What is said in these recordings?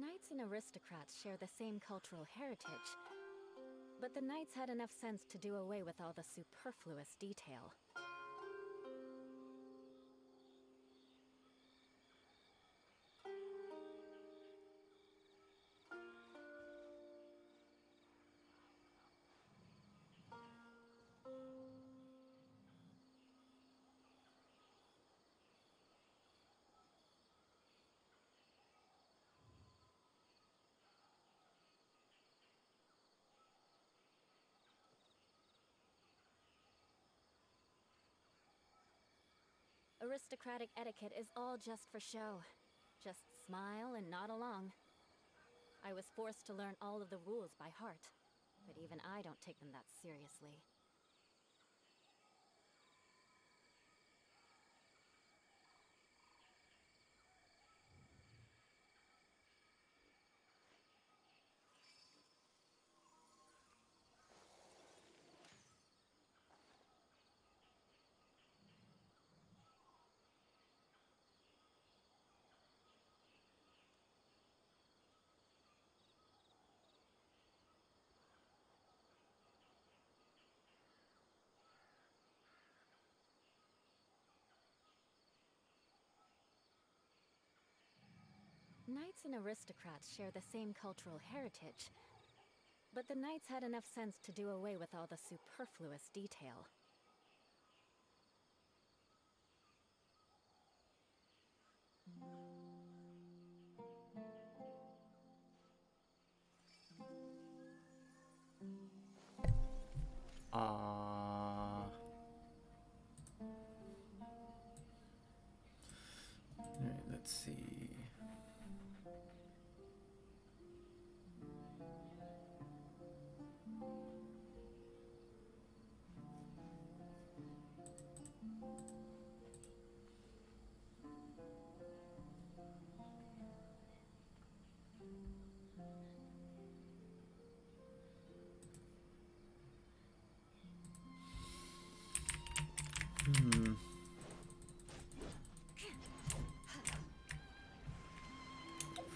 Knights and aristocrats share the same cultural heritage, but the knights had enough sense to do away with all the superfluous detail. Aristocratic etiquette is all just for show. Just smile and nod along. I was forced to learn all of the rules by heart, but even I don't take them that seriously. Knights and aristocrats share the same cultural heritage, but the knights had enough sense to do away with all the superfluous detail. Alright, let's see.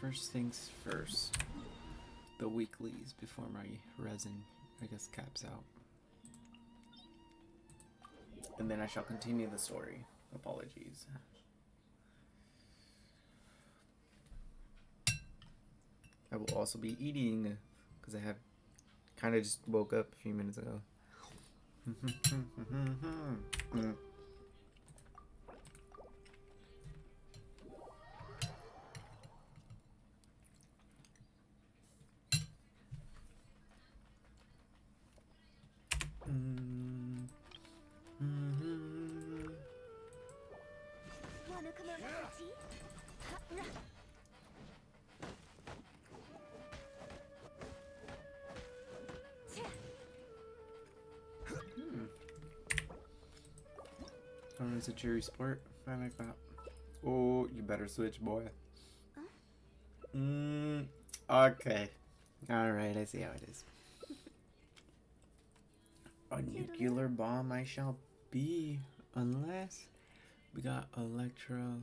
First things first. The weeklies before my resin, I guess, caps out. And then I shall continue the story. Apologies. I will also be eating, because I have kind of just woke up a few minutes ago. Wanna come over for tea? Oh, it's a cherry sport. I like that. Oh, you better switch, boy. Okay. Alright, I see how it is. A nuclear bomb I shall be, unless we got Electro,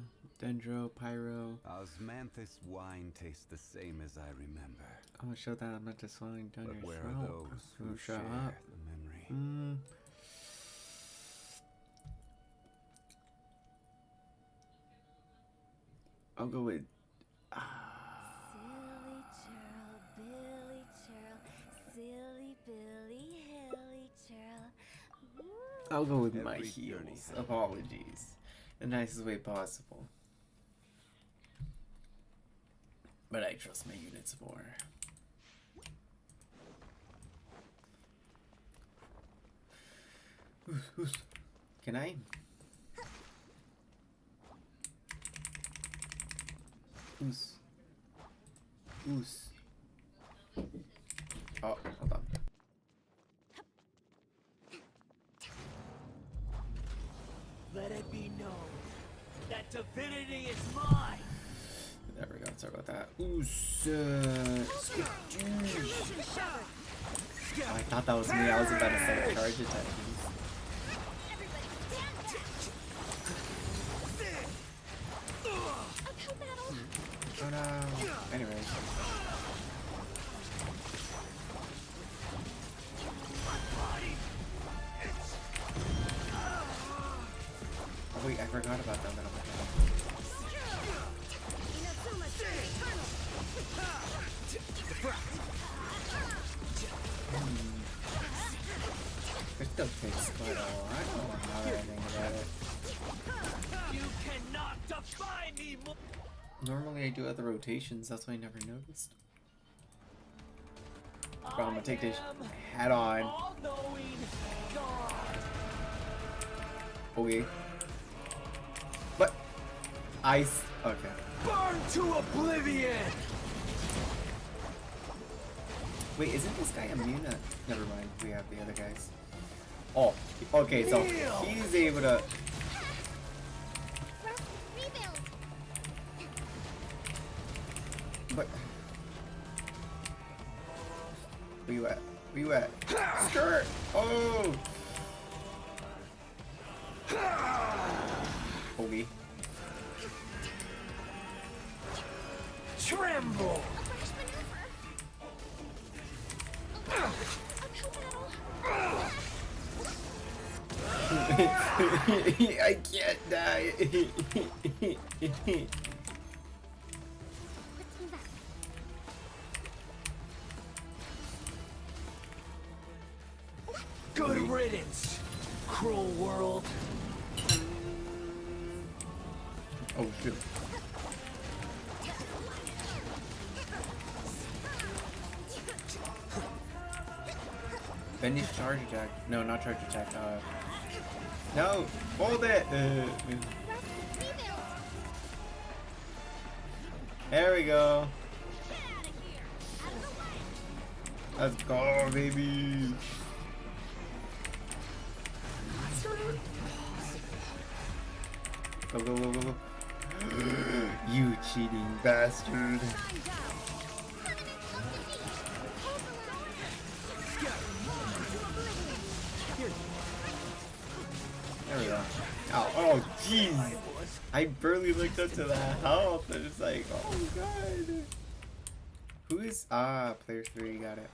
Dendro, Pyro. Osmanthus wine tastes the same as I remember. Oh, show that I'm not just swallowing down But your where throat. are those who Shut share up. the memory? I'll go with Silly churl, Billy churl, silly Billy, hilly churl. I'll go with my Every journey heels. has- Apologies. The nicest way possible. But I trust my units more. Can I? Oos. Oos. Oh, hold on. Let it be known that divinity is mine. There we go. Sorry about that. Oos. Oh, I thought that was me. I was about to start a charge attack. Oh no. Anyways. Wait, I forgot about that little bit. It still takes quite a while. I don't know how that I think about it. You cannot defy me more. Normally I do other rotations, that's why I never noticed. But I'm gonna take this hat on. All-knowing God. Okay. But ice. Okay. Burn to oblivion. Wait, isn't this guy immune to... Never mind, we have the other guys. Oh, okay, so he's able to... Rebuild. But... Where you at? Where you at? Skirt! Oh! Okay. Tremble. I can't die. Good riddance, cruel world. Oh shoot. Finish charge attack. No, not charge attack. No! Hold it! There we go. Let's go, baby! Go, go, go, go, go. You cheating bastard. There we go. Ow. Oh, jeez. I barely looked up to that health. And it's like, oh god. Who is... Ah, player 3. Got it.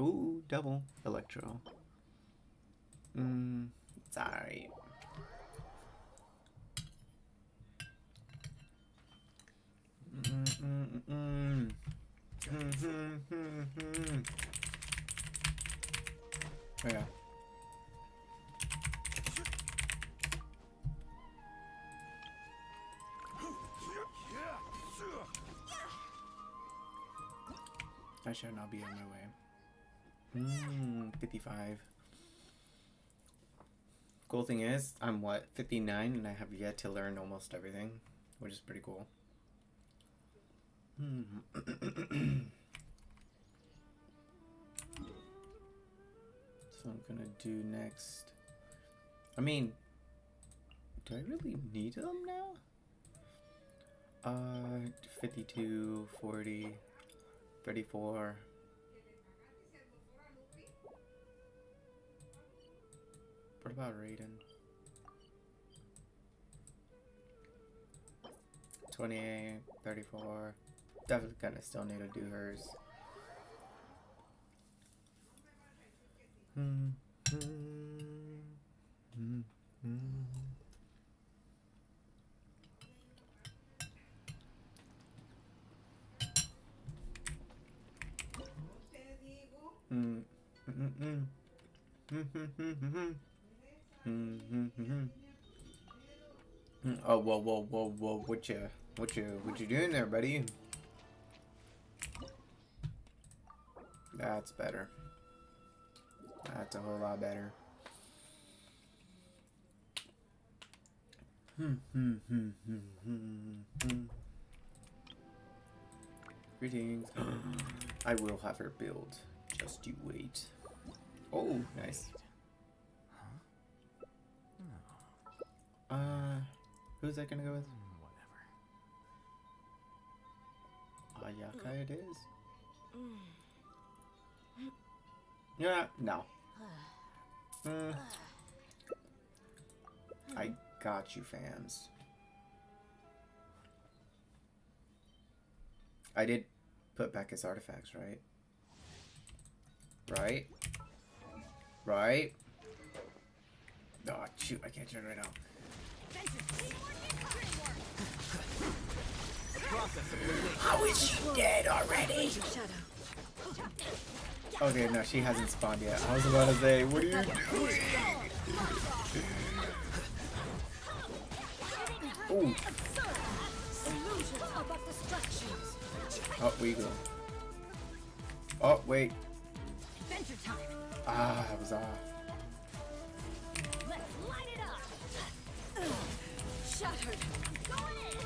Ooh, double electro. It's alright. Oh, yeah. I shall not be on my way. 55. Cool thing is, I'm what, 59, and I have yet to learn almost everything, which is pretty cool. So I'm gonna do next. I mean, do I really need them now? 52, 40, 34. What about Raiden? 28, 34. Definitely gonna still need to do hers. Oh, whoa, what you doing there, buddy? That's better. That's a whole lot better. Greetings. I will have her build. Just you wait. Oh, nice. Who's that gonna go with? Ayaka it is. Yeah, no. I got you, fans. I did put back his artifacts, right? Right? Oh shoot, I can't turn right now. How is she dead already? Okay, no, she hasn't spawned yet. I was about to say, what are you doing? Ooh. Oh, we go. Oh, wait. Ah, that was off. Let's light it up. Shattered. Go in.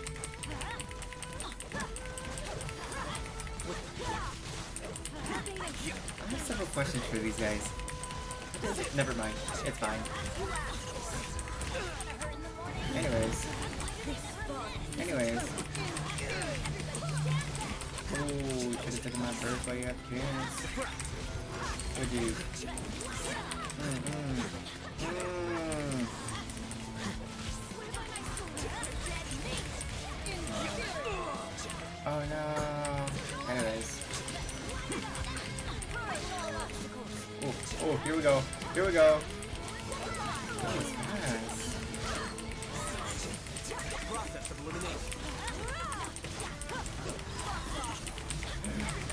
I have several questions for these guys. Never mind. It's fine. Anyways. Oh, you should have taken my bird while you had the chance. Would you? Oh no. Anyways. Oh, here we go. Here we go. That was nice.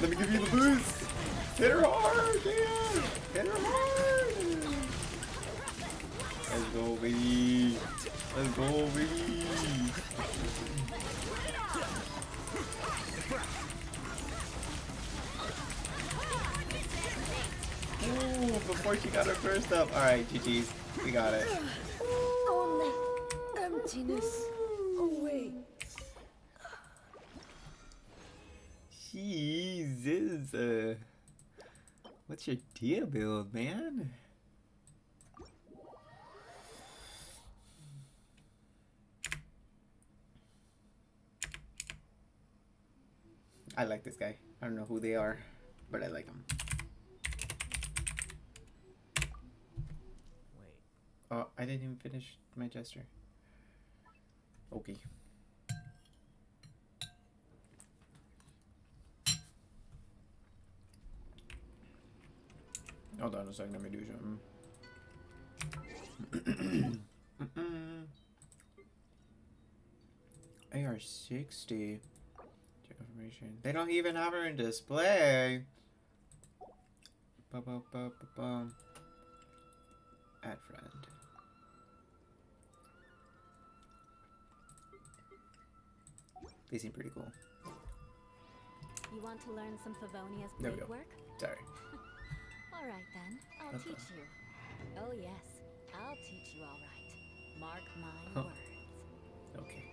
Let me give you the boost. Hit her hard, damn. Hit her hard. Let's go, baby. Let's go, baby. Ooh, before she got her burst up. Alright, GG's. We got it. Only emptiness awaits. Jesus. What's your deal build, man? I like this guy. I don't know who they are, but I like him. Wait. Oh, I didn't even finish my gesture. Okay. Hold on a second, let me do something. AR-60. Information. They don't even have her in display. Ba-ba-ba-ba-bum. Add friend. They seem pretty cool. You want to learn some Favonia's There we blade go. work? Sorry. All right then, I'll Okay. teach you. Oh yes, I'll teach you all right. Mark my Huh. words. Okay.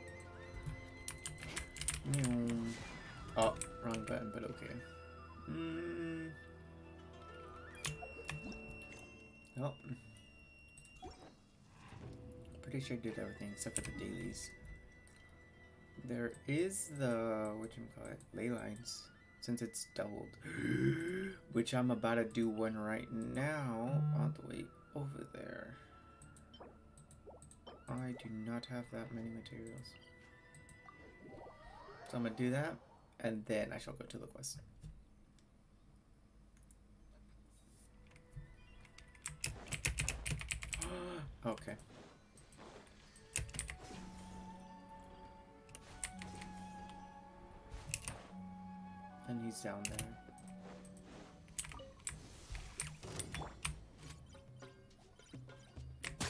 Oh, wrong button, but okay. Oh. Pretty sure I did everything except for the dailies. There is the, whatchamacallit, ley lines, since it's doubled. Which I'm about to do one right now on the way over there. I do not have that many materials. So I'm gonna do that, and then I shall go to the quest. Okay. And he's down there.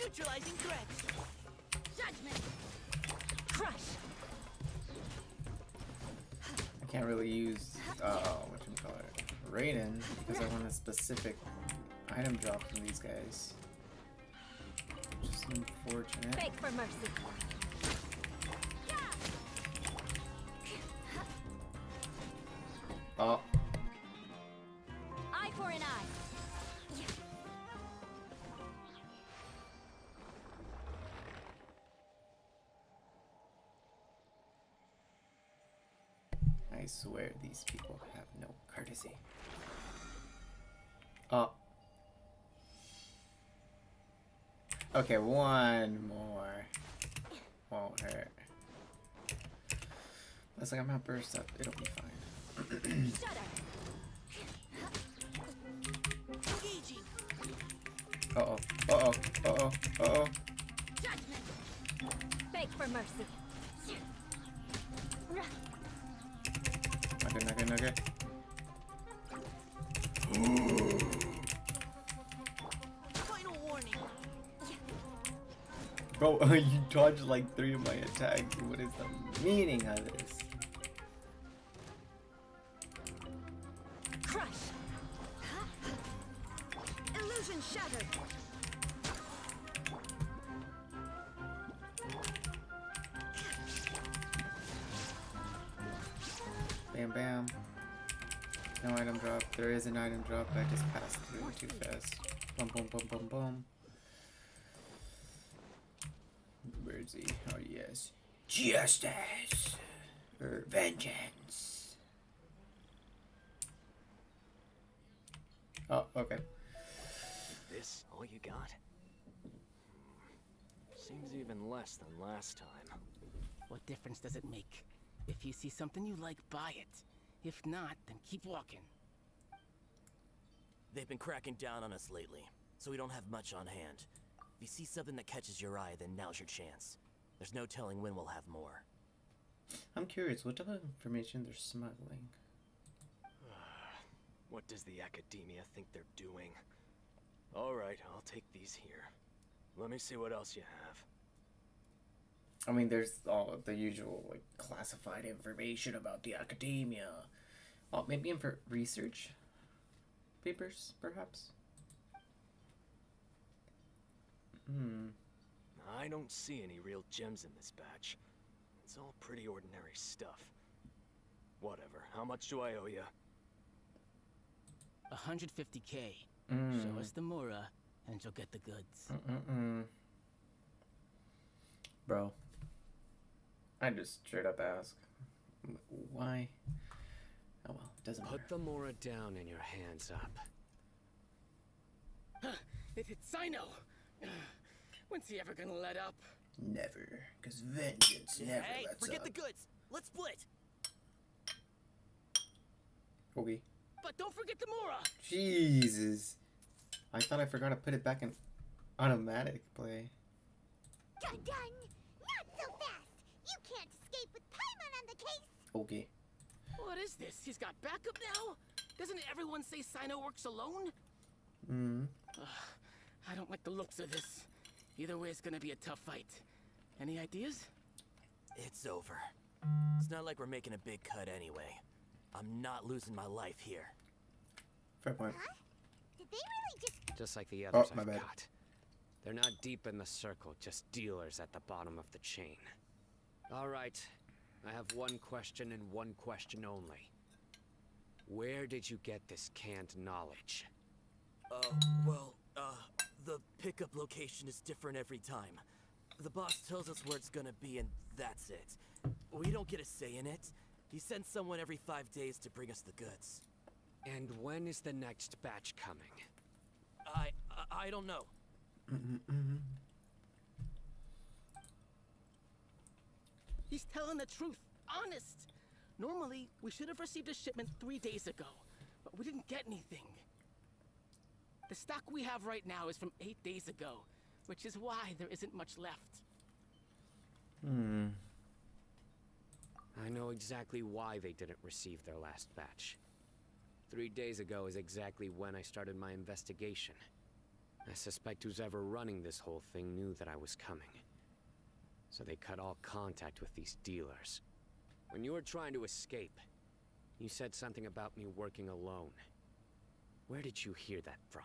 Neutralizing threats. Judgment. Crush. I can't really use whatchamacallit, Raiden, because I want a specific item drop from these guys. Which is unfortunate. Beg for mercy. Oh, Eye for an eye. I swear these people have no courtesy. Oh. Okay, one more. Won't hurt. Looks like I'm not burst up. It'll be fine. Shudder. Engaging. Uh-oh. Uh-oh. Uh-oh. Uh-oh. Judgment! Beg for mercy. Okay. Final warning. Bro, you dodged like 3 of my attacks. What is the meaning of this? Crush. Illusion shattered. Bam, bam. No item drop. There is an item drop. I just passed through too fast. Boom, boom, boom, boom, boom. Where is he? Oh, yes. Justice! Or vengeance. Oh, okay. This all you got? Seems even less than last time. What difference does it make? If you see something you like, buy it. If not, then keep walking. They've been cracking down on us lately, so we don't have much on hand. If you see something that catches your eye, then now's your chance. There's no telling when we'll have more. I'm curious, what type of information they're smuggling? What does the academia think they're doing? Alright, I'll take these here. Let me see what else you have. I mean, there's all of the usual, like, classified information about the academia. Oh, maybe in for research papers, perhaps? I don't see any real gems in this batch. It's all pretty ordinary stuff. Whatever, how much do I owe you? 150K. Show us the Mora, and you'll get the goods. Bro. I just straight up ask. Why? Oh well, doesn't matter. Put the Mora down and your hands up. It's Cyno! When's he ever gonna let up? Never. Because vengeance never Hey, lets forget up. the goods! Let's split! Okay. But don't forget the Mora! Jesus. I thought I forgot to put it back in automatic play. Dun dun! Not so fast! You can't escape with Paimon on the case! Okay. What is this? He's got backup now? Doesn't everyone say Cyno works alone? I don't like the looks of this. Either way, it's gonna be a tough fight. Any ideas? It's over. It's not like we're making a big cut anyway. I'm not losing my life here. Fair point. Huh? Did they really Just like the others my I've bad. got. They're not deep in the circle, just dealers at the bottom of the chain. All right, I have one question and one question only. Where did you get this canned knowledge? The pickup location is different every time. The boss tells us where it's gonna be and that's it. We don't get a say in it. He sends someone every 5 days to bring us the goods. And when is the next batch coming? I don't know. He's telling the truth. Honest. Normally, we should have received a shipment 3 days ago, but we didn't get anything. The stock we have right now is from 8 days ago, which is why there isn't much left. I know exactly why they didn't receive their last batch. 3 days ago is exactly when I started my investigation. I suspect who's ever running this whole thing knew that I was coming. So they cut all contact with these dealers. When you were trying to escape, you said something about me working alone. Where did you hear that from?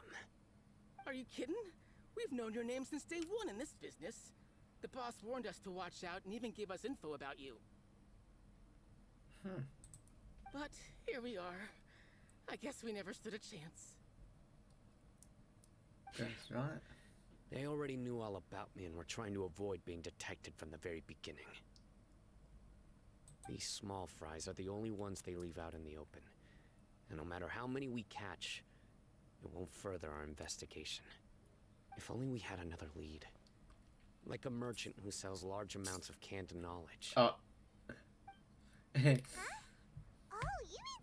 Are you kidding? We've known your name since day one in this business. The boss warned us to watch out and even gave us info about you. But here we are. I guess we never stood a chance. That's right. They already knew all about me and were trying to avoid being detected from the very beginning. These small fries are the only ones they leave out in the open. And no matter how many we catch, it won't further our investigation. If only we had another lead. Like a merchant who sells large amounts of canned knowledge. Oh, you mean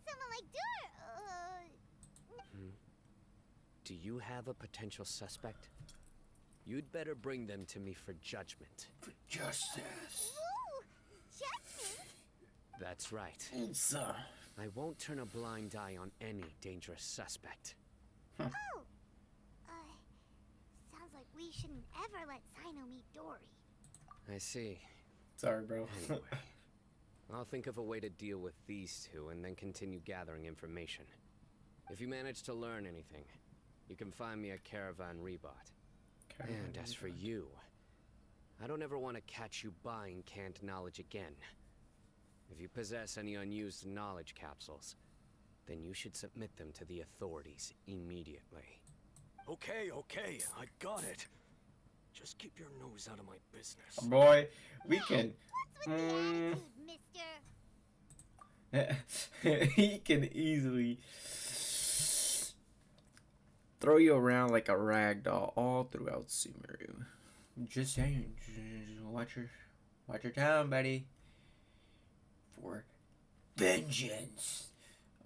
someone like Do you have a potential suspect? You'd better bring them to me for judgment. For justice. Ooh, judgment? That's right. Sir. I won't turn a blind eye on any dangerous suspect. Oh. Sounds like we shouldn't ever let Cyno meet Dory. I see. Sorry, bro. Anyway, I'll think of a way to deal with these two and then continue gathering information. If you manage to learn anything, you can find me at Caravan Rebot. And as for you, I don't ever want to catch you buying canned knowledge again. If you possess any unused knowledge capsules, then you should submit them to the authorities immediately. Okay, I got it. Just keep your nose out of my business. Boy, we can. What's with the attitude, mister? He can easily throw you around like a rag doll all throughout Sumeru. Just saying, just watch your town, buddy. For vengeance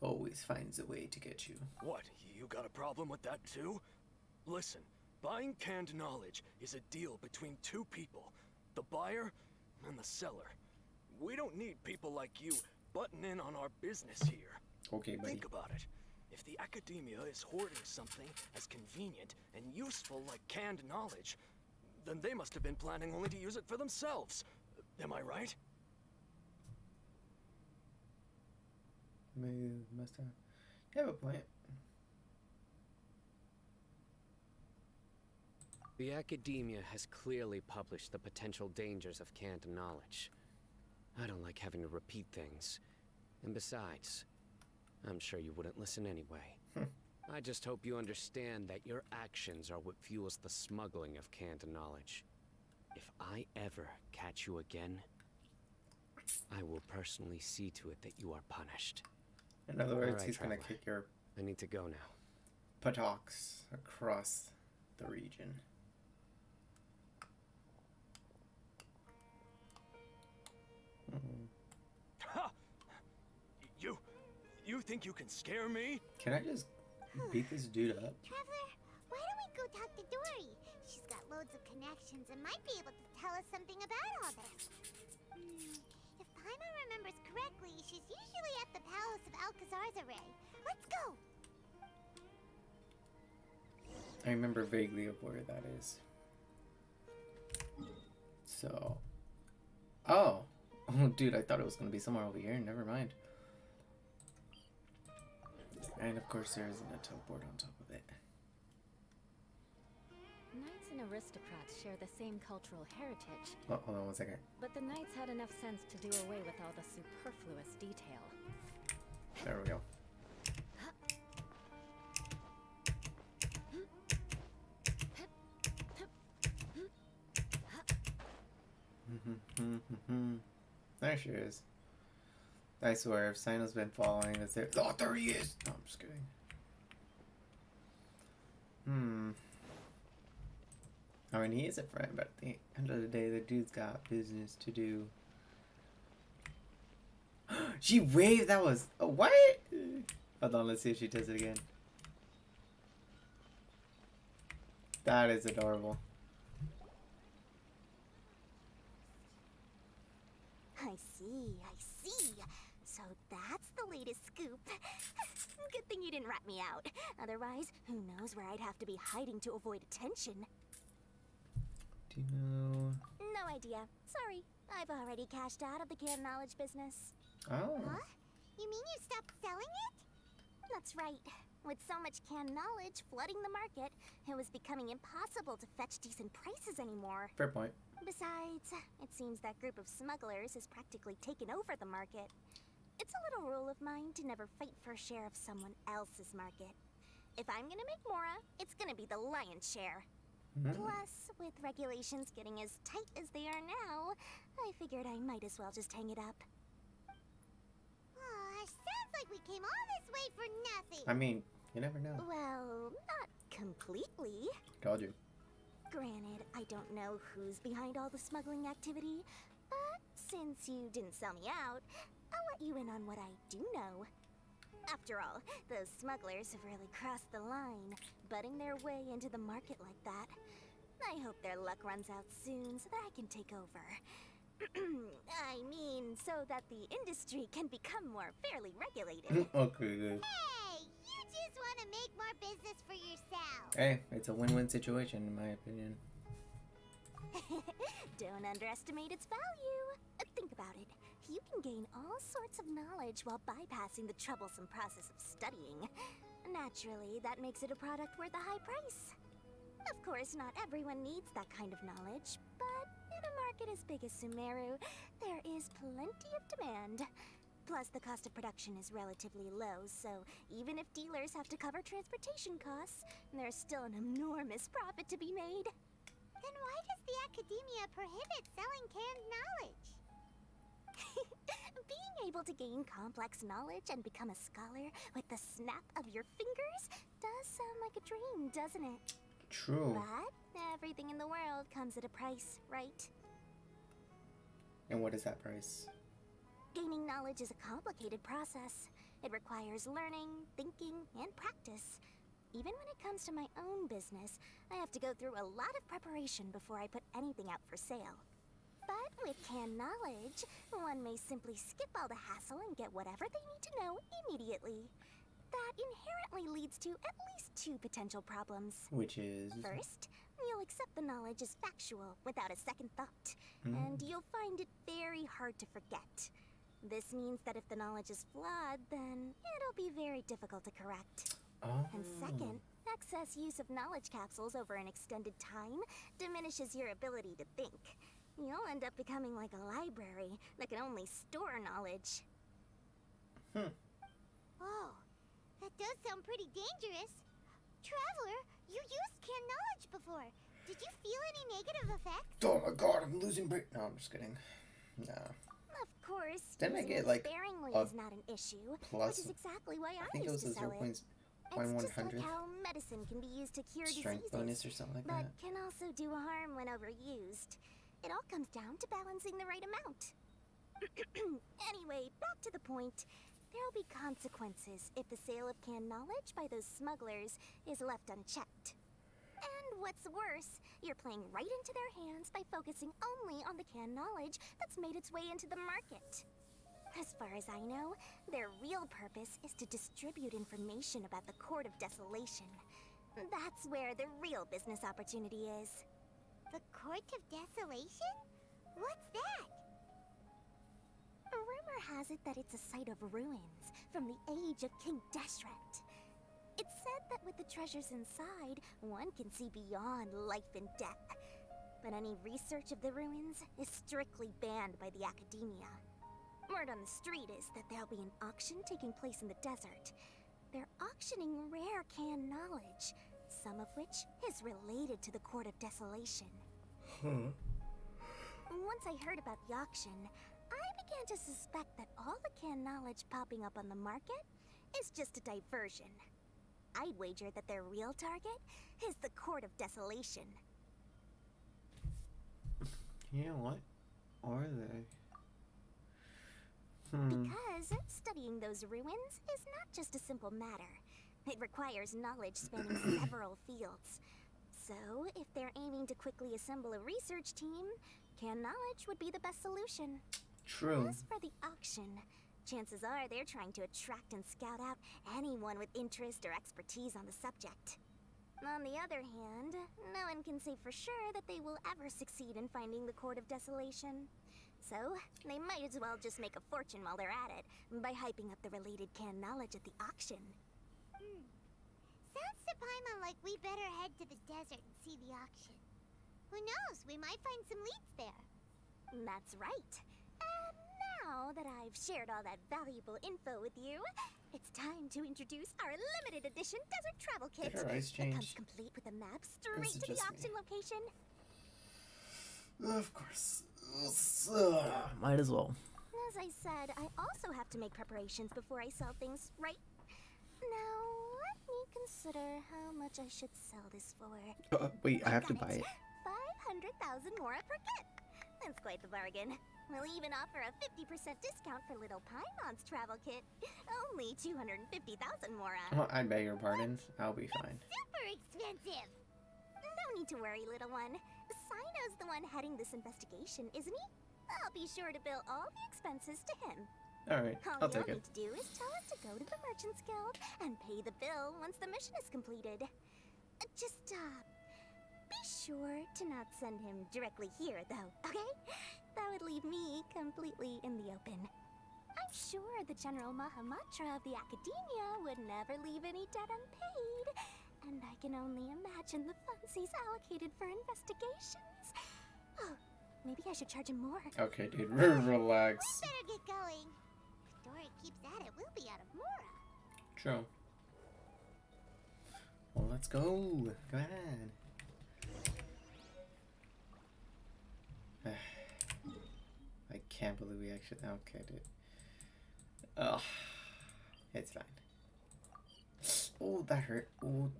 always finds a way to get you. What, you got a problem with that too? Listen, buying canned knowledge is a deal between two people, the buyer and the seller. We don't need people like you butting in on our business here. Okay, buddy. Think about it. If the academia is hoarding something as convenient and useful like canned knowledge, then they must have been planning only to use it for themselves. Am I right? Maybe must have. You have a point. The academia has clearly published the potential dangers of canned knowledge. I don't like having to repeat things. And besides, I'm sure you wouldn't listen anyway. I just hope you understand that your actions are what fuels the smuggling of canned knowledge. If I ever catch you again, I will personally see to it that you are punished. In other words, Alright, he's gonna traveler. kick your I need to go now. buttocks across the region. Ha! You think you can scare me? Can I just beat this dude up? Traveler, why don't we go talk to Dory? She's got loads of connections and might be able to tell us something about all this. If Paimon remembers correctly, she's usually at the palace of Alcazar's. Let's go! I remember vaguely of where that is. So, oh, dude, I thought it was gonna be somewhere over here. Never mind. And of course, there isn't a teleport on top of it. Knights and aristocrats share the same cultural heritage, Oh, hold on one second. but the knights had enough sense to do away with all the superfluous detail. There we go. There she is. I swear, if Cyno's been following us there. Oh, there he is! No, I'm just kidding. I mean, he is a friend, but at the end of the day, the dude's got business to do. She waved! That was. What? Hold on, let's see if she does it again. That is adorable. I see. So that's the latest scoop. Good thing you didn't rat me out. Otherwise, who knows where I'd have to be hiding to avoid attention. Do you know? No idea. Sorry. I've already cashed out of the canned knowledge business. Oh. Huh? You mean you stopped selling it? That's right. With so much canned knowledge flooding the market, it was becoming impossible to fetch decent prices anymore. Fair point. Besides, it seems that group of smugglers has practically taken over the market. It's a little rule of mine to never fight for a share of someone else's market. If I'm gonna make Mora, it's gonna be the lion's share. Plus, with regulations getting as tight as they are now, I figured I might as well just hang it up. Sounds like we came all this way for nothing. I mean, you never know. Well, not completely. Told you. Granted, I don't know who's behind all the smuggling activity, but since you didn't sell me out, I'll let you in on what I do know. After all, those smugglers have really crossed the line, butting their way into the market like that. I hope their luck runs out soon so that I can take over. I mean, so that the industry can become more fairly regulated. Okay, good. Hey, you just want to make more business for yourself. Hey, it's a win-win situation in my opinion. Don't underestimate its value. Think about it. You can gain all sorts of knowledge while bypassing the troublesome process of studying. Naturally, that makes it a product worth a high price. Of course, not everyone needs that kind of knowledge, but in a market as big as Sumeru, there is plenty of demand. Plus, the cost of production is relatively low, so even if dealers have to cover transportation costs, there's still an enormous profit to be made. Then why does the academia prohibit selling canned knowledge? Being able to gain complex knowledge and become a scholar with the snap of your fingers does sound like a dream, doesn't it? True. But everything in the world comes at a price, right? And what is that price? Gaining knowledge is a complicated process. It requires learning, thinking, and practice. Even when it comes to my own business, I have to go through a lot of preparation before I put anything out for sale. But with canned knowledge, one may simply skip all the hassle and get whatever they need to know immediately. That inherently leads to at least two potential problems. Which is? First, you'll accept the knowledge as factual without a second thought, and you'll find it very hard to forget. This means that if the knowledge is flawed, then it'll be very difficult to correct. Oh. And second, excess use of knowledge capsules over an extended time diminishes your ability to think. You'll end up becoming like a library that can only store knowledge. Whoa, that does sound pretty dangerous. Traveler, you used canned knowledge before. Did you feel any negative effects? Oh my god, I'm losing brain. No, I'm just kidding. No. Of course, Didn't I using get, it like, sparingly a is not an issue, plus- which is exactly why I I think it used was to a sell it. 0.1 It's just like hundredth how medicine can be used to cure strength diseases, bonus or something like but that. can also do harm when overused. It all comes down to balancing the right amount. Anyway, back to the point. There'll be consequences if the sale of canned knowledge by those smugglers is left unchecked. And what's worse, you're playing right into their hands by focusing only on the canned knowledge that's made its way into the market. As far as I know, their real purpose is to distribute information about the Court of Desolation. That's where the real business opportunity is. The Court of Desolation? What's that? Rumor has it that it's a site of ruins from the age of King Deshret. It's said that with the treasures inside, one can see beyond life and death. But any research of the ruins is strictly banned by the academia. Word on the street is that there'll be an auction taking place in the desert. They're auctioning rare canned knowledge, some of which is related to the Court of Desolation. Once I heard about the auction, I began to suspect that all the canned knowledge popping up on the market is just a diversion. I'd wager that their real target is the Court of Desolation. You know what? Are they? Because studying those ruins is not just a simple matter. It requires knowledge spanning several fields. So, if they're aiming to quickly assemble a research team, canned knowledge would be the best solution. True. As for the auction, chances are they're trying to attract and scout out anyone with interest or expertise on the subject. On the other hand, no one can say for sure that they will ever succeed in finding the Court of Desolation. So, they might as well just make a fortune while they're at it by hyping up the related canned knowledge at the auction. Sounds to Paimon like we better head to the desert and see the auction. Who knows, we might find some leads there. That's right. And now that I've shared all that valuable info with you, it's time to introduce our limited edition desert travel kit. Did her eyes It comes change? complete with a map This straight is to the just me. auction location. Of course. Might as well. As I said, I also have to make preparations before I sell things, right? Now, let me consider how much I should sell this for. Wait, I have to Got buy it. 500,000 mora per kit. That's quite the bargain. We'll even offer a 50% discount for little Paimon's travel kit. Only 250,000 Mora. Oh, I beg your pardon. I'll be fine. Super expensive. No need to worry, little one. Cyno's the one heading this investigation, isn't he? I'll be sure to bill all the expenses to him. Alright, All I'll you'll take it. need to do is tell him to go to the Merchants Guild and pay the bill once the mission is completed. Just, be sure to not send him directly here, though, okay? That would leave me completely in the open. I'm sure the General Mahamatra of the Academia would never leave any debt unpaid. And I can only imagine the funds he's allocated for investigations. Oh, maybe I should charge him more. Okay, dude, relax. Better get going. If Dora keeps at it, we'll be out of Mora. True. Well, let's go. Go ahead. I can't believe we actually. Okay, dude. Ugh. It's fine. Oh, that hurt. Oh,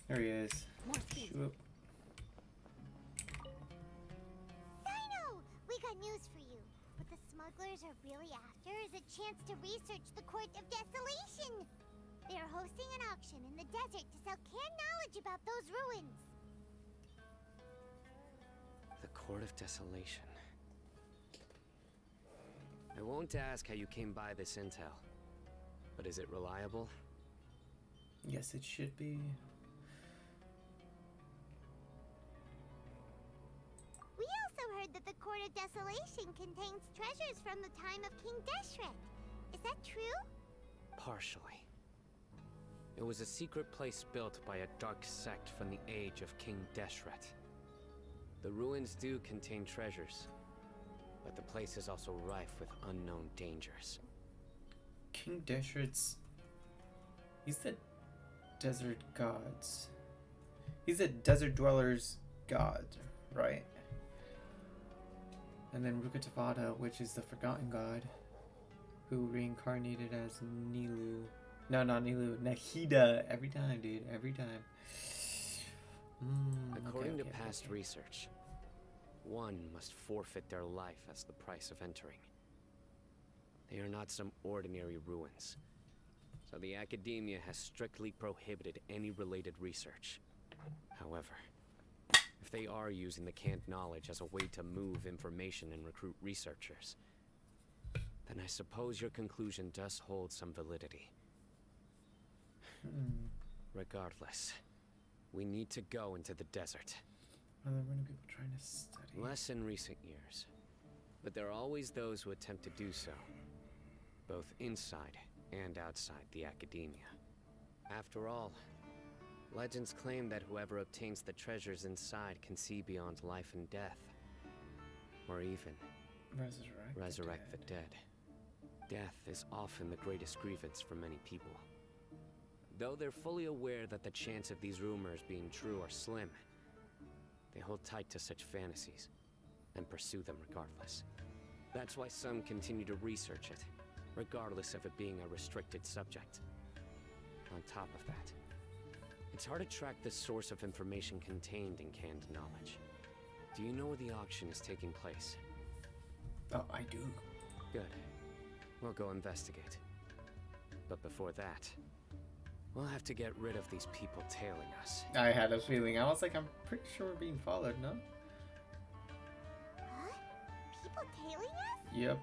There he is. More speed. Shoop. Cyno! We got news for you. What the smugglers are really after is a chance to research the Court of Desolation. They are hosting an auction in the desert to sell canned knowledge about those ruins. The Court of Desolation. I won't ask how you came by this intel, but is it reliable? Yes, it should be. We also heard that the Court of Desolation contains treasures from the time of King Deshret. Is that true? Partially. It was a secret place built by a dark sect from the age of King Deshret. The ruins do contain treasures, but the place is also rife with unknown dangers. King Deshret's. He's the desert gods. He's a desert dweller's god, right? And then Rukkhashvata, which is the forgotten god, who reincarnated as Nilu. No, not Nilu. Nahida. Every time, dude. Every time. According to past research, one must forfeit their life as the price of entering. They are not some ordinary ruins, so the Academia has strictly prohibited any related research. However, if they are using the canned knowledge as a way to move information and recruit researchers, then I suppose your conclusion does hold some validity. Regardless, we need to go into the desert. Are there many people trying to study? Less in recent years, but there are always those who attempt to do so, both inside and outside the Academia. After all, legends claim that whoever obtains the treasures inside can see beyond life and death, or even resurrect the dead. Death is often the greatest grievance for many people. Though they're fully aware that the chance of these rumors being true are slim, they hold tight to such fantasies and pursue them regardless. That's why some continue to research it, regardless of it being a restricted subject. On top of that, it's hard to track the source of information contained in canned knowledge. Do you know where the auction is taking place? Oh, I do. Good. We'll go investigate. But before that, we'll have to get rid of these people tailing us. I had a feeling. I was like, I'm pretty sure we're being followed, no? Huh? People tailing us? Yep.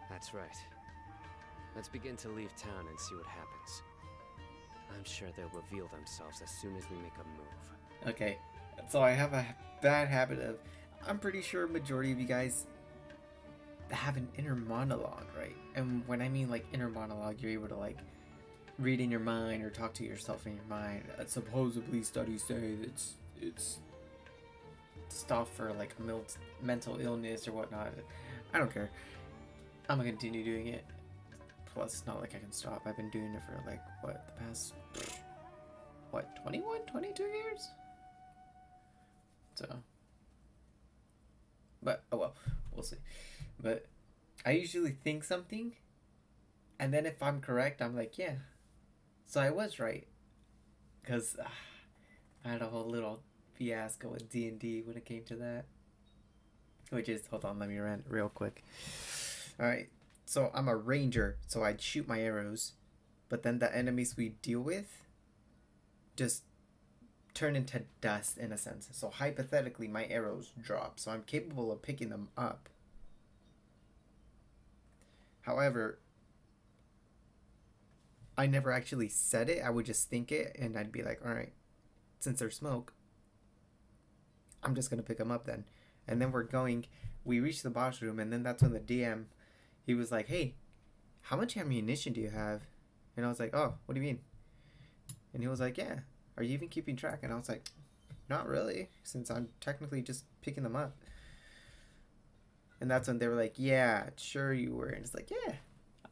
That's right. Let's begin to leave town and see what happens. I'm sure they'll reveal themselves as soon as we make a move. Okay. So I have a bad habit of, I'm pretty sure majority of you guys have an inner monologue, right? And when I mean like inner monologue, you're able to like read in your mind or talk to yourself in your mind. Supposedly studies say it's stuff for like a mental illness or whatnot. I don't care. I'm gonna continue doing it. Plus, it's not like I can stop. I've been doing it for like, what, the past, 21, 22 years? So, but, oh well, we'll see. But I usually think something, and then if I'm correct, I'm like, yeah. So I was right. Because I had a whole little fiasco with D&D when it came to that. Which is, hold on, let me rant real quick. Alright, so I'm a ranger, so I'd shoot my arrows. But then the enemies we deal with just turn into dust in a sense. So hypothetically, my arrows drop. So I'm capable of picking them up. However, I never actually said it. I would just think it, and I'd be like, alright, since there's smoke, I'm just going to pick them up then. And then we reach the boss room, and then that's when the DM, he was like, hey, how much ammunition do you have? And I was like, oh, what do you mean? And he was like, yeah, are you even keeping track? And I was like, not really, since I'm technically just picking them up. And that's when they were like, yeah, sure you were. And it's like, yeah,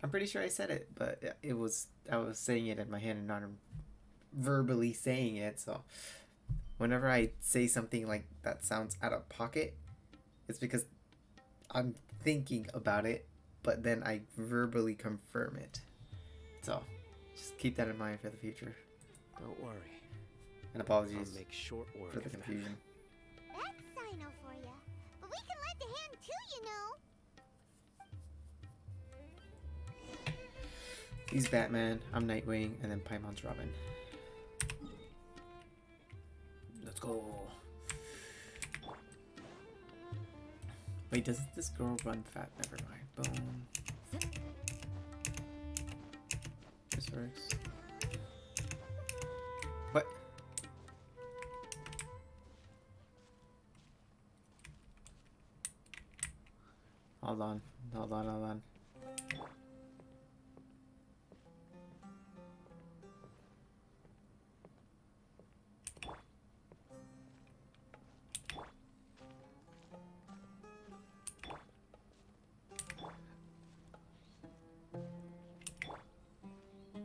I'm pretty sure I said it, but I was saying it in my hand and not verbally saying it. So whenever I say something like that sounds out of pocket, it's because I'm thinking about it, but then I verbally confirm it. So just keep that in mind for the future. Don't worry. And apologies I'll make short work for the of that. confusion. That's Cyno for ya. But we can lend a hand too, you know. He's Batman, I'm Nightwing, and then Paimon's Robin. Let's go. Wait, does this girl run fat? Never mind. Boom. This works. What? Hold on.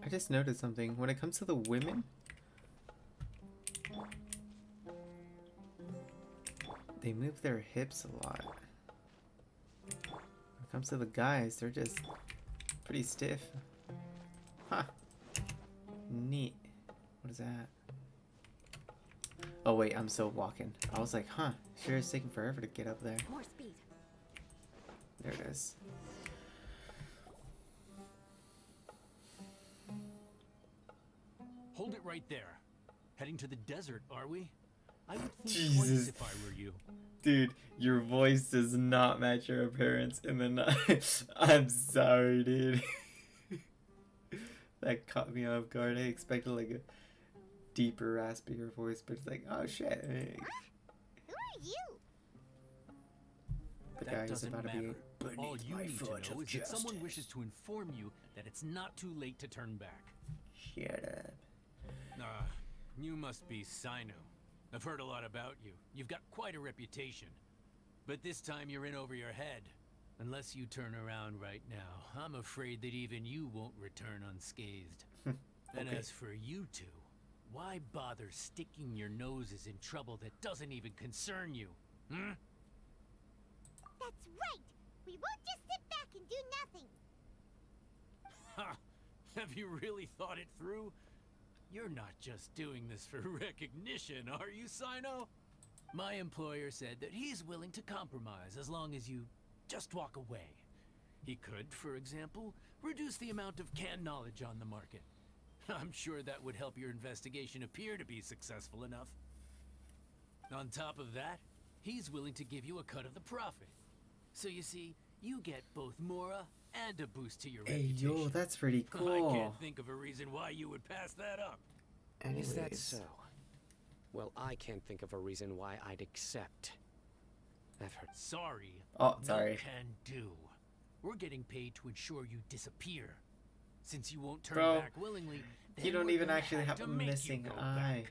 I just noticed something. When it comes to the women, they move their hips a lot. When it comes to the guys, they're just pretty stiff. Huh. Neat. What is that? Oh wait, I'm still walking. I was like, huh, sure is taking forever to get up there. More speed. There it is. Hold it right there. Heading to the desert, are we? I would think Jesus. twice if I were you. Dude, your voice does not match your appearance in the night. I'm sorry, dude. That caught me off guard. I expected like a deeper, raspier voice, but it's like, oh shit. Who are you? The guy That who's doesn't about to be matter. All beneath you my need to know foot of is that someone justice. wishes to inform you that it's not too late to turn back. Shut up. You must be Cyno. I've heard a lot about you. You've got quite a reputation. But this time you're in over your head. Unless you turn around right now, I'm afraid that even you won't return unscathed. And Okay. as for you two, why bother sticking your noses in trouble that doesn't even concern you? Hmm? That's right. We won't just sit back and do nothing. Ha! Have you really thought it through? You're not just doing this for recognition, are you, Cyno? My employer said that he's willing to compromise as long as you just walk away. He could, for example, reduce the amount of canned knowledge on the market. I'm sure that would help your investigation appear to be successful enough. On top of that, he's willing to give you a cut of the profit. So you see, you get both Mora and a boost to your Hey, reputation. yo, that's pretty I cool. can't think of a reason why you would pass that up. Anyways. Is that so? Well, I can't think of a reason why I'd accept. I've heard. Sorry. Oh, sorry. No can do. We're getting paid to ensure you disappear. Since you won't turn Bro, back willingly, then You don't we're even gonna actually have a to make you missing go eye.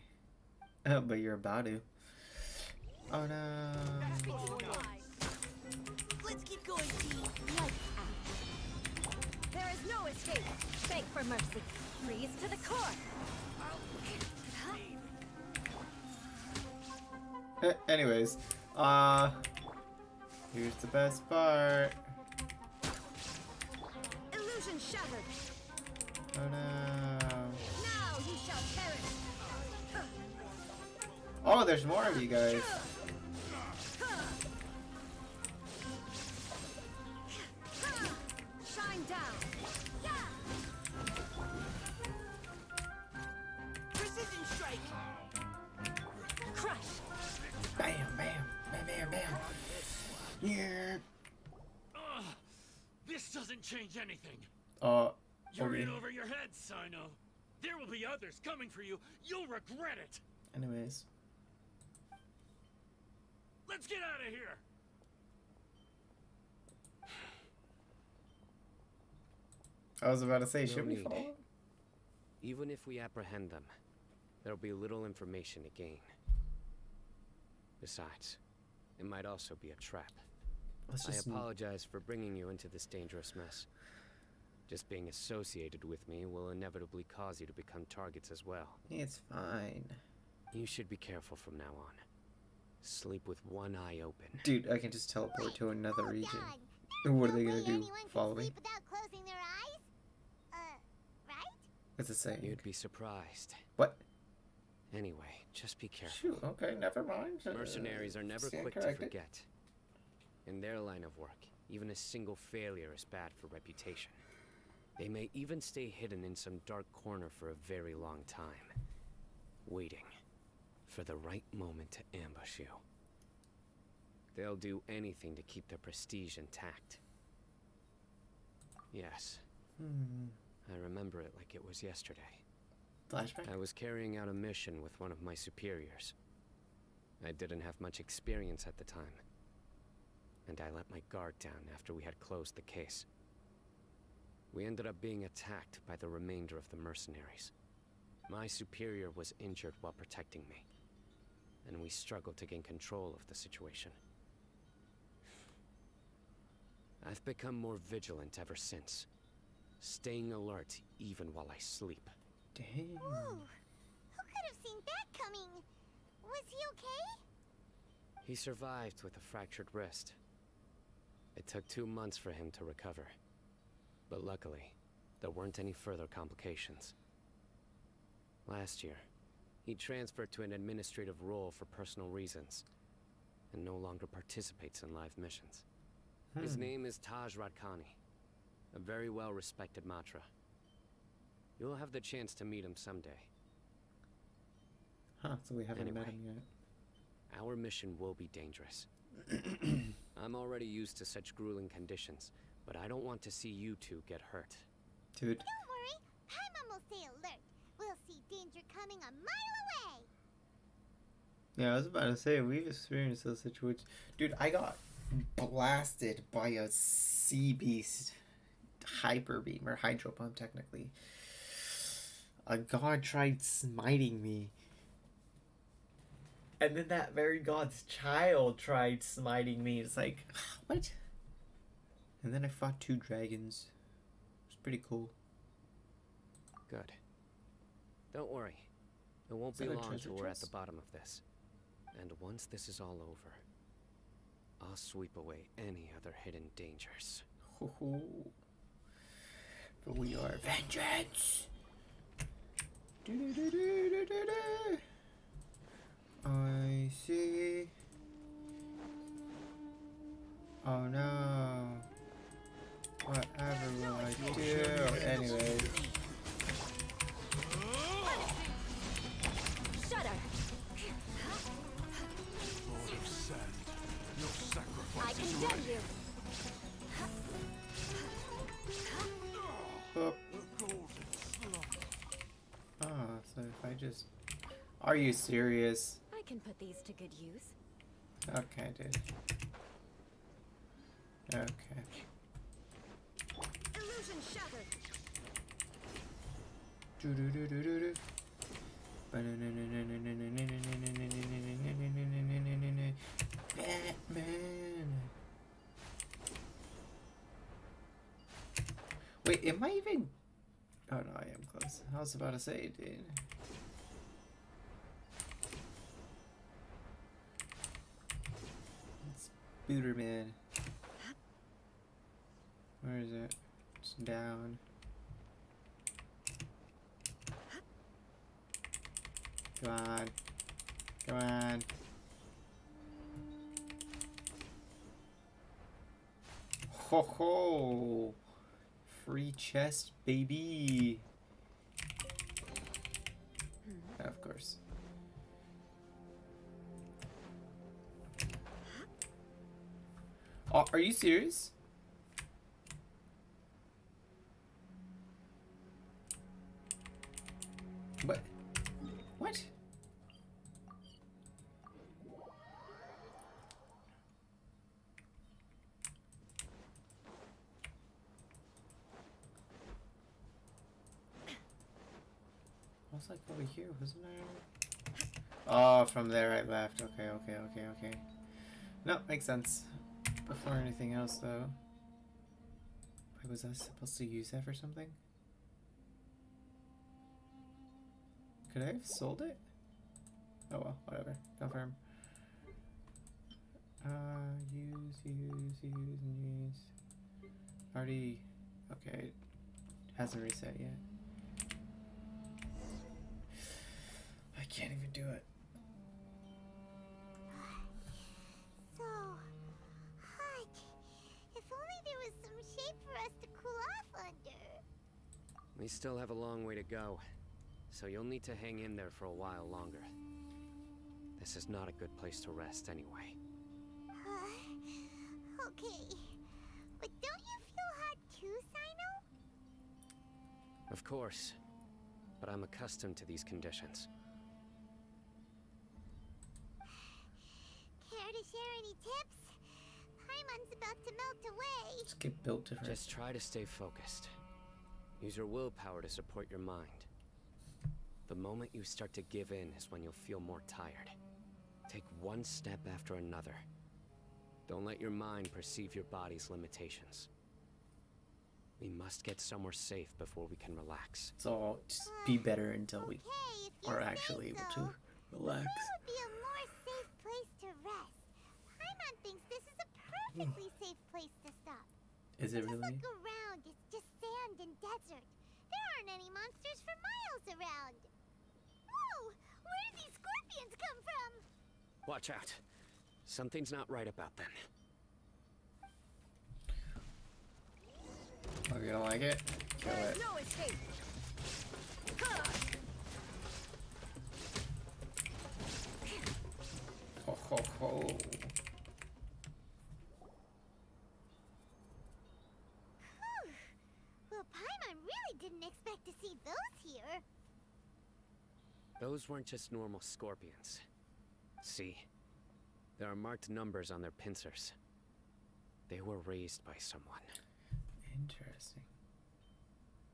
back. Oh, but you're about to. Oh no. Let's keep going, team. Lights out. There is no escape. Beg for mercy. Freeze to the core. Anyways, here's the best part. Illusion shattered. Oh no. Now Oh, there's more of you guys. Shine down. Precision strike. Crush. Bam, bam, bam, bam, bam. Yeah. This doesn't change anything. You're You're in over your head, Cyno. There will be others coming for you. You'll regret it. Anyways. Let's get out of here. I was about to say, should we need. follow? Even if we apprehend them, there'll be little information to gain. Besides, it might also be a trap. Let's I just apologize for bringing you into this dangerous mess. Just being associated with me will inevitably cause you to become targets as well. It's fine. You should be careful from now on. Sleep with one eye open. Dude, I can just teleport to another region. There's What are they no gonna way do? anyone can Follow me? sleep without closing their eyes? Right? It's a saying. You'd be surprised. What? Anyway, just be careful. Shoot, okay, never mind. Mercenaries are never Stand quick to corrected. forget. In their line of work, even a single failure is bad for reputation. They may even stay hidden in some dark corner for a very long time, waiting for the right moment to ambush you. They'll do anything to keep their prestige intact. Yes, I remember it like it was yesterday. Flashback? I was carrying out a mission with one of my superiors. I didn't have much experience at the time, and I let my guard down after we had closed the case. We ended up being attacked by the remainder of the mercenaries. My superior was injured while protecting me, and we struggled to gain control of the situation. I've become more vigilant ever since, staying alert even while I sleep. Dang. Ooh, who could have seen that coming? Was he okay? He survived with a fractured wrist. It took 2 months for him to recover. But luckily, there weren't any further complications. Last year, he transferred to an administrative role for personal reasons, and no longer participates in live missions. His name is Taj Radkani, a very well-respected Matra. You'll have the chance to meet him someday. Huh, so we haven't met Anyway. him yet. Our mission will be dangerous. I'm already used to such grueling conditions, but I don't want to see you two get hurt. Dude, Don't worry, Paimon will stay alert. We'll see danger coming a mile away. yeah, I was about to say, we've experienced those situations. Dude, I got blasted by a sea beast hyper beam, or hydro pump technically. A god tried smiting me. And then that very god's child tried smiting me. It's like, what? And then I fought 2 dragons. It was pretty cool. Good. Don't worry. It won't Is be that a long treasure till we're at the chest? bottom of this. And once this is all over, I'll sweep away any other hidden dangers. Hoo-hoo. For we are vengeance. Do-do-do-do-do-do-do. I see. Oh no. Whatever will I do? Anyway. Shudder. I condemn you. Whoop. Ah, so if I just... Are you serious? I can put these to good use. Okay, dude. Okay. Illusion shattered. Do-do-do-do-do-do. Batman. Wait, am I even... Oh no, I am close. I was about to say, dude. It's Booterman. Where is it? It's down. Come on. Come on. Ho ho! Free chest, baby! Of course. Oh, are you serious? What? What? I was like over here, wasn't I? Oh, from there I left. Okay. No, makes sense. Before anything else, though. Wait, was I supposed to use that for something? Could I have sold it? Oh well, whatever. Confirm. Use. Already. Okay. Hasn't reset yet. I can't even do it. So hot. If only there was some shade for us to cool off under. We still have a long way to go, so you'll need to hang in there for a while longer. This is not a good place to rest anyway. Okay. But don't you feel hot too, Cyno? Of course, but I'm accustomed to these conditions. Care to share any tips? Paimon's about to melt away. Just get built different. Just try to stay focused. Use your willpower to support your mind. The moment you start to give in is when you'll feel more tired. Take one step after another. Don't let your mind perceive your body's limitations. We must get somewhere safe before we can relax. So just be better until we Okay, if you are say actually able so. to relax. Where would be a more safe place to rest? Paimon thinks this is a perfectly safe place to stop. Is it Just really? look around. It's just sand and desert. There aren't any monsters for miles around. Whoa! Where did these scorpions come from? Watch out. Something's not right about them. Oh, you don't like it? Kill There's it. no escape. Ho ho ho. Whew. Well, Paimon really didn't expect to see those here. Those weren't just normal scorpions. See, there are marked numbers on their pincers. They were raised by someone. Interesting.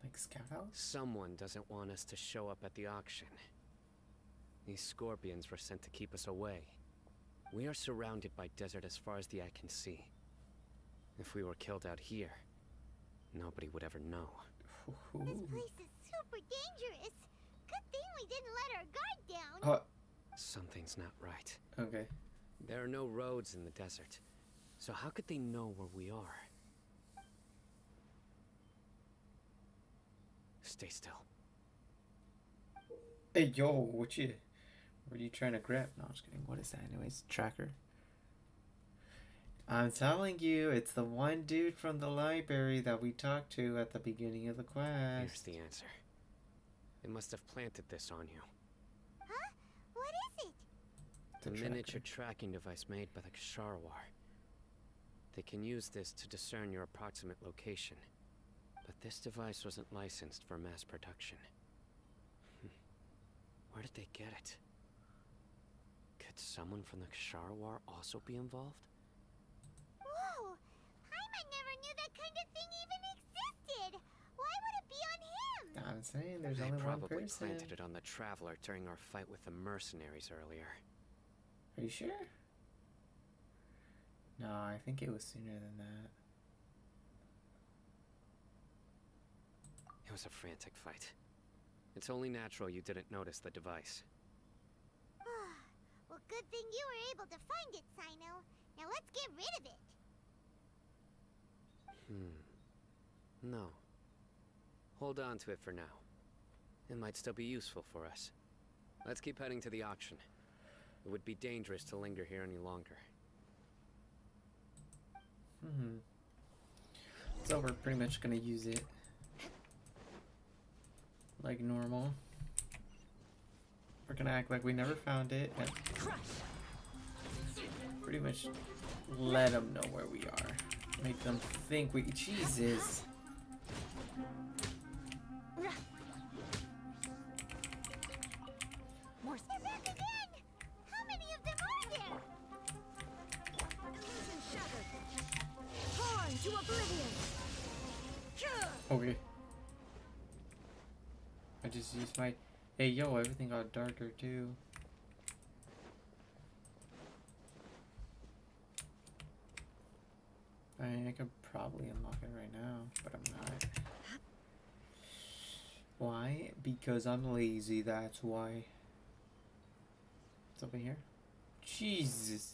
Like Scout House? Someone doesn't want us to show up at the auction. These scorpions were sent to keep us away. We are surrounded by desert as far as the eye can see. If we were killed out here, nobody would ever know. This place is super dangerous. Good thing we didn't let our guard down. Oh, Something's not right. okay. There are no roads in the desert, so how could they know where we are? Stay still. Hey, yo, what are you trying to grab? No, I'm just kidding. What is that anyways? Tracker. I'm telling you, it's the one dude from the library that we talked to at the beginning of the quest. Here's the answer. They must have planted this on you. Huh? What is it? The The miniature tracking device made by the Ksharwar. They can use this to discern your approximate location. But this device wasn't licensed for mass production. Where did they get it? Could someone from the Ksharwar also be involved? Whoa! Paimon never knew that kind of thing even existed. Why would it be on him? I'm saying there's They only one probably person. planted it on the Traveler during our fight with the mercenaries earlier. Are you sure? No, I think it was sooner than that. It was a frantic fight. It's only natural you didn't notice the device. Well, good thing you were able to find it, Cyno. Now let's get rid of it. No. Hold on to it for now. It might still be useful for us. Let's keep heading to the auction. It would be dangerous to linger here any longer. So we're pretty much gonna use it like normal. We're gonna act like we never found it and pretty much let them know where we are. Make them think we. Jesus. More back again! How many of them are there? Illusion shattered. Torn to oblivion. Okay. I just used my. Hey yo, everything got darker too. I mean, I could probably unlock it right now, but I'm not. Why? Because I'm lazy, that's why. It's over here. Jesus.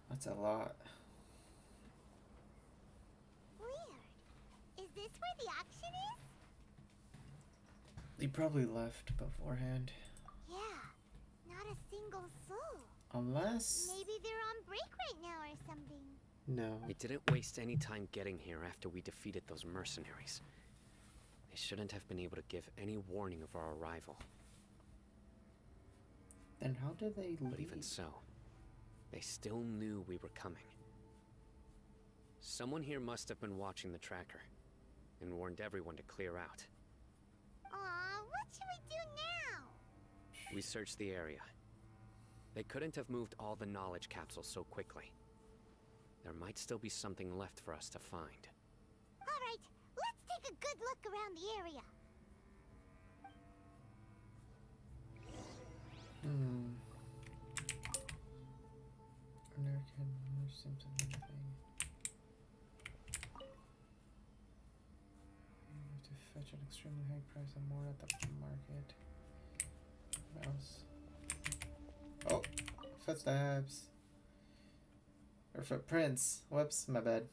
That's a lot. Weird. Is this where the auction is? They probably left beforehand. Yeah, not a single soul. Unless... Maybe they're on break right now or something. No. We didn't waste any time getting here after we defeated those mercenaries. They shouldn't have been able to give any warning of our arrival. Then how did they leave? But even so, they still knew we were coming. Someone here must have been watching the tracker and warned everyone to clear out. Aw, what should we do now? We searched the area. They couldn't have moved all the knowledge capsules so quickly. There might still be something left for us to find. Alright, let's take a good look around the area. American symptom anything. You have to fetch an extremely high price and more at the market. Mouse. Oh, footsteps. Or footprints. Whoops, my bad.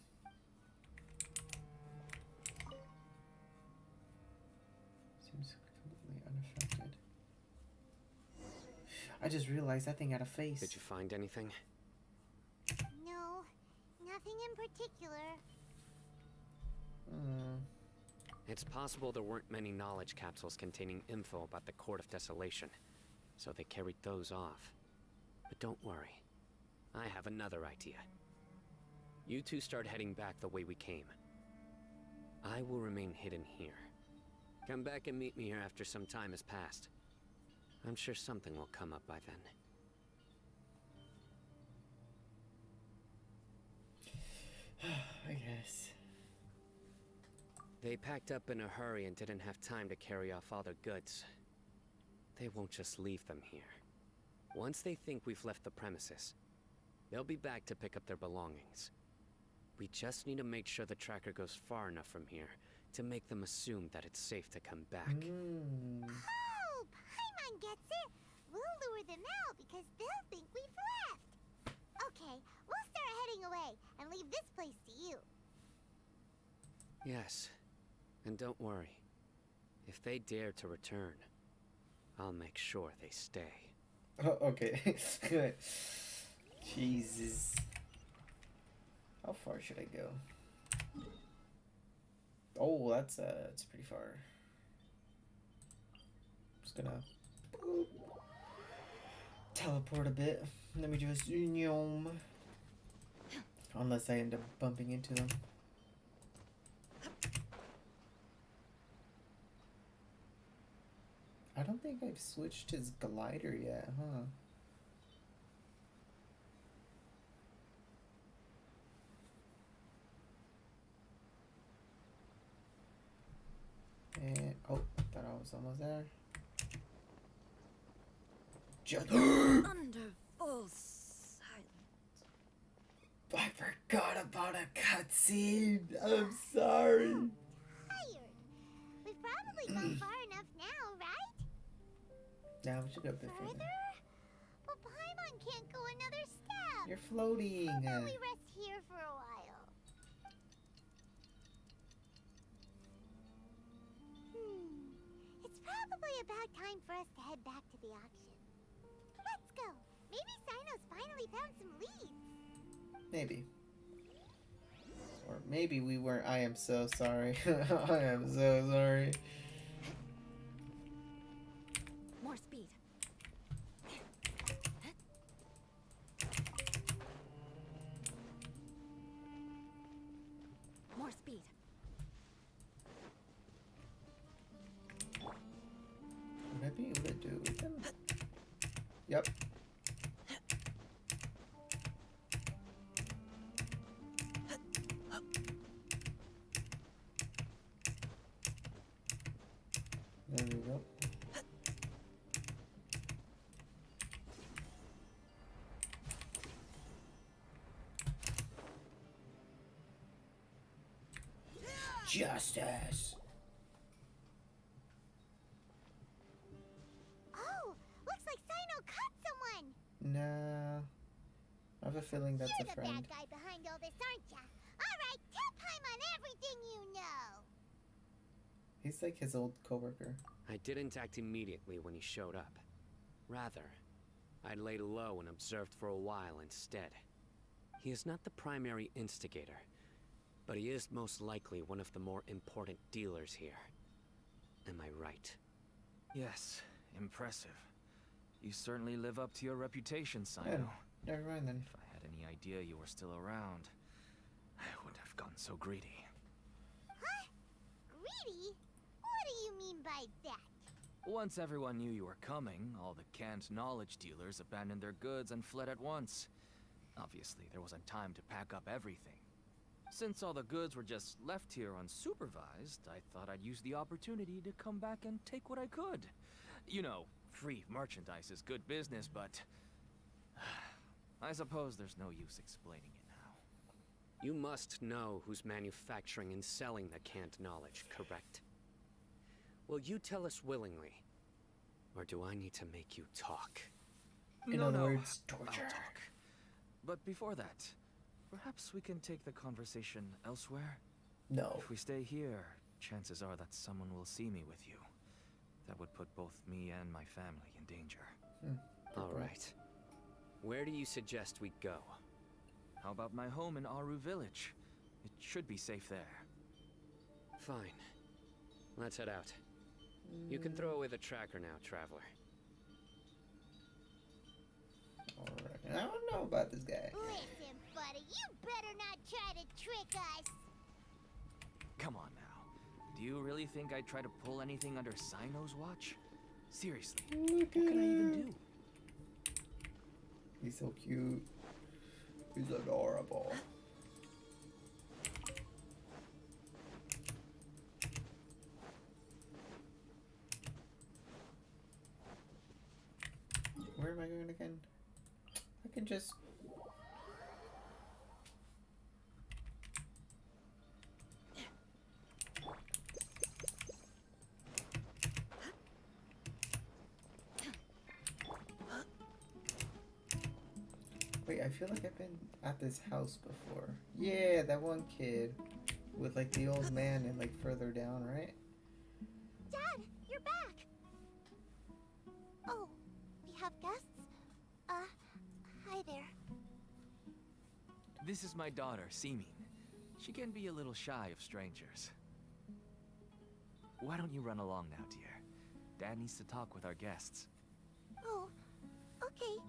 Seems completely unaffected. I just realized that thing had a face. Did you find anything? No, nothing in particular. It's possible there weren't many knowledge capsules containing info about the Court of Desolation, so they carried those off. But don't worry. I have another idea. You two start heading back the way we came. I will remain hidden here. Come back and meet me here after some time has passed. I'm sure something will come up by then. I guess. They packed up in a hurry and didn't have time to carry off all their goods. They won't just leave them here. Once they think we've left the premises, they'll be back to pick up their belongings. We just need to make sure the tracker goes far enough from here to make them assume that it's safe to come back. Oh, Paimon gets it. We'll lure them out because they'll think we've left. Okay, we'll start heading away and leave this place to you. Yes, and don't worry. If they dare to return, I'll make sure they stay. Oh, okay. Jesus. How far should I go? Oh, that's pretty far. Just gonna teleport a bit. Let me just unless I end up bumping into them. I don't think I've switched his glider yet, huh? And oh, thought I was almost there. Just Under full silence. I forgot about a cutscene. I'm sorry. Tired. We've probably gone far enough now, right? Yeah, we should go a bit further. Further? But Paimon can't go another step. You're floating. How about we rest here for a while? It's probably about time for us to head back to the auction. go. Maybe Cyno's finally found some leads. Maybe. Or maybe we weren't. I am so sorry. I am so sorry. More speed. More speed. Would I be able to do it with them? Yep. There we go. Justice. Oh, looks like Cyno caught someone. Nah. I have a feeling that's You're a the friend. bad guy behind all this, aren't ya? Alright, tell Paim on everything you know. He's like his old coworker. I didn't act immediately when he showed up. Rather, I laid low and observed for a while instead. He is not the primary instigator, but he is most likely one of the more important dealers here. Am I right? Yes, impressive. You certainly live up to your reputation, Cyno. Yeah, never mind then. If I had any idea you were still around, I wouldn't have gotten so greedy. Huh? Greedy? What do you mean by that? Once everyone knew you were coming, all the canned knowledge dealers abandoned their goods and fled at once. Obviously, there wasn't time to pack up everything. Since all the goods were just left here unsupervised, I thought I'd use the opportunity to come back and take what I could. You know, free merchandise is good business, but I suppose there's no use explaining it now. You must know who's manufacturing and selling the canned knowledge, correct? Will you tell us willingly? Or do I need to make you talk? In other words, torture. I'll talk. But before that, perhaps we can take the conversation elsewhere? No. If we stay here, chances are that someone will see me with you. That would put both me and my family in danger. All right. Where do you suggest we go? How about my home in Aru Village? It should be safe there. Fine. Let's head out. You can throw away the tracker now, traveler. Alright. I don't know about this guy. Listen, buddy, you better not try to trick us. Come on now. Do you really think I'd try to pull anything under Cyno's watch? Seriously, what can I even do? He's so cute. He's adorable. Where am I going again? I can just... Wait, I feel like I've been at this house before. Yeah, that one kid with like the old man and like further down, right? Dad, you're back. Oh, we have guests? Hi there. This is my daughter, Simin. She can be a little shy of strangers. Why don't you run along now, dear? Dad needs to talk with our guests. Oh, okay.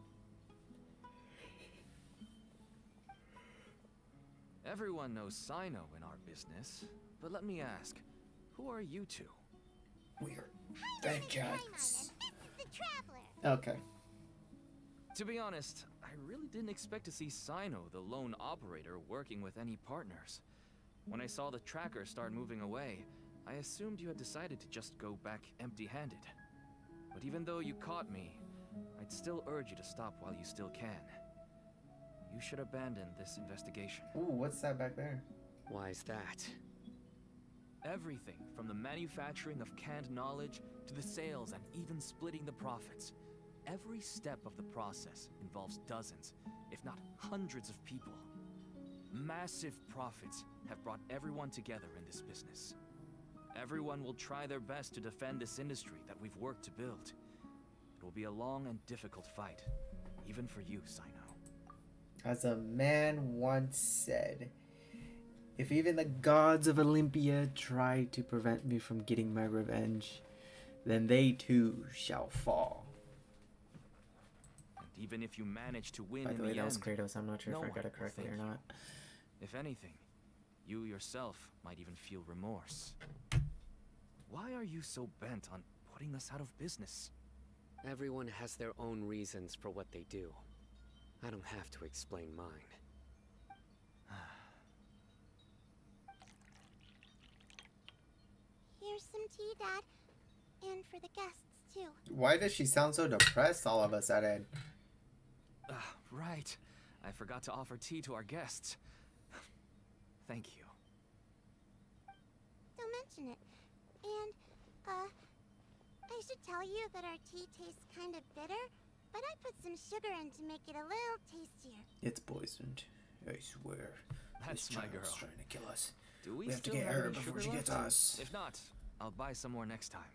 Everyone knows Cyno in our business, but let me ask, who are you two? We're Hi, my name's Paimon, vengeance. and this is the Traveler. Okay. To be honest, I really didn't expect to see Cyno, the lone operator, working with any partners. When I saw the tracker start moving away, I assumed you had decided to just go back empty-handed. But even though you caught me, I'd still urge you to stop while you still can. You should abandon this investigation. Ooh, what's that back there? Why is that? Everything from the manufacturing of canned knowledge to the sales and even splitting the profits. Every step of the process involves dozens, if not hundreds of people. Massive profits have brought everyone together in this business. Everyone will try their best to defend this industry that we've worked to build. It will be a long and difficult fight, even for you, Cyno. As a man once said, if even the gods of Olympia try to prevent me from getting my revenge, then they too shall fall. And even if you manage to win By in the way, that was end, Kratos. I'm not sure no if I got one it correctly will or thank not. If anything, you yourself might even feel remorse. Why are you so bent on putting us out of business? Everyone has their own reasons for what they do. I don't have to explain mine. Here's some tea, Dad. And for the guests, too. Why does she sound so depressed all of a sudden? Right. I forgot to offer tea to our guests. Thank you. Don't mention it. And, I should tell you that our tea tastes kind of bitter, but I put some sugar in to make it a little tastier. It's poisoned. I swear. That's This my child's girl. trying to kill us. Do we We have to still get have her any before sugar she left? gets us. If not, I'll buy some more next time.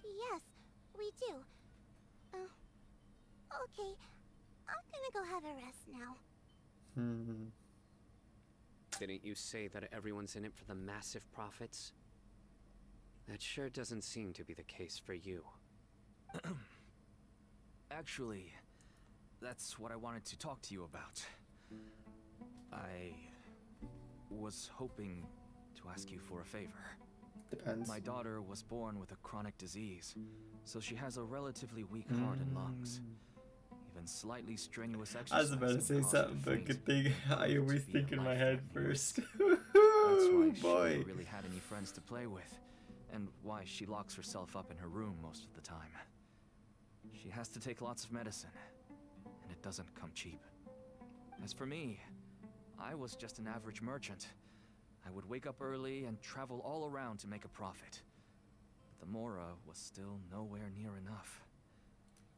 Yes, we do. Okay. I'm gonna go have a rest now. Didn't you say that everyone's in it for the massive profits? That sure doesn't seem to be the case for you. Actually, that's what I wanted to talk to you about. I was hoping to ask you for a favor. Depends. My daughter was born with a chronic disease, so she has a relatively weak heart and lungs. Even slightly strenuous exercise. I was about to say something, but good thing I always think in my head first. That's why she Boy. never really had any friends to play with, and why she locks herself up in her room most of the time. She has to take lots of medicine, and it doesn't come cheap. As for me, I was just an average merchant. I would wake up early and travel all around to make a profit. But the Mora was still nowhere near enough.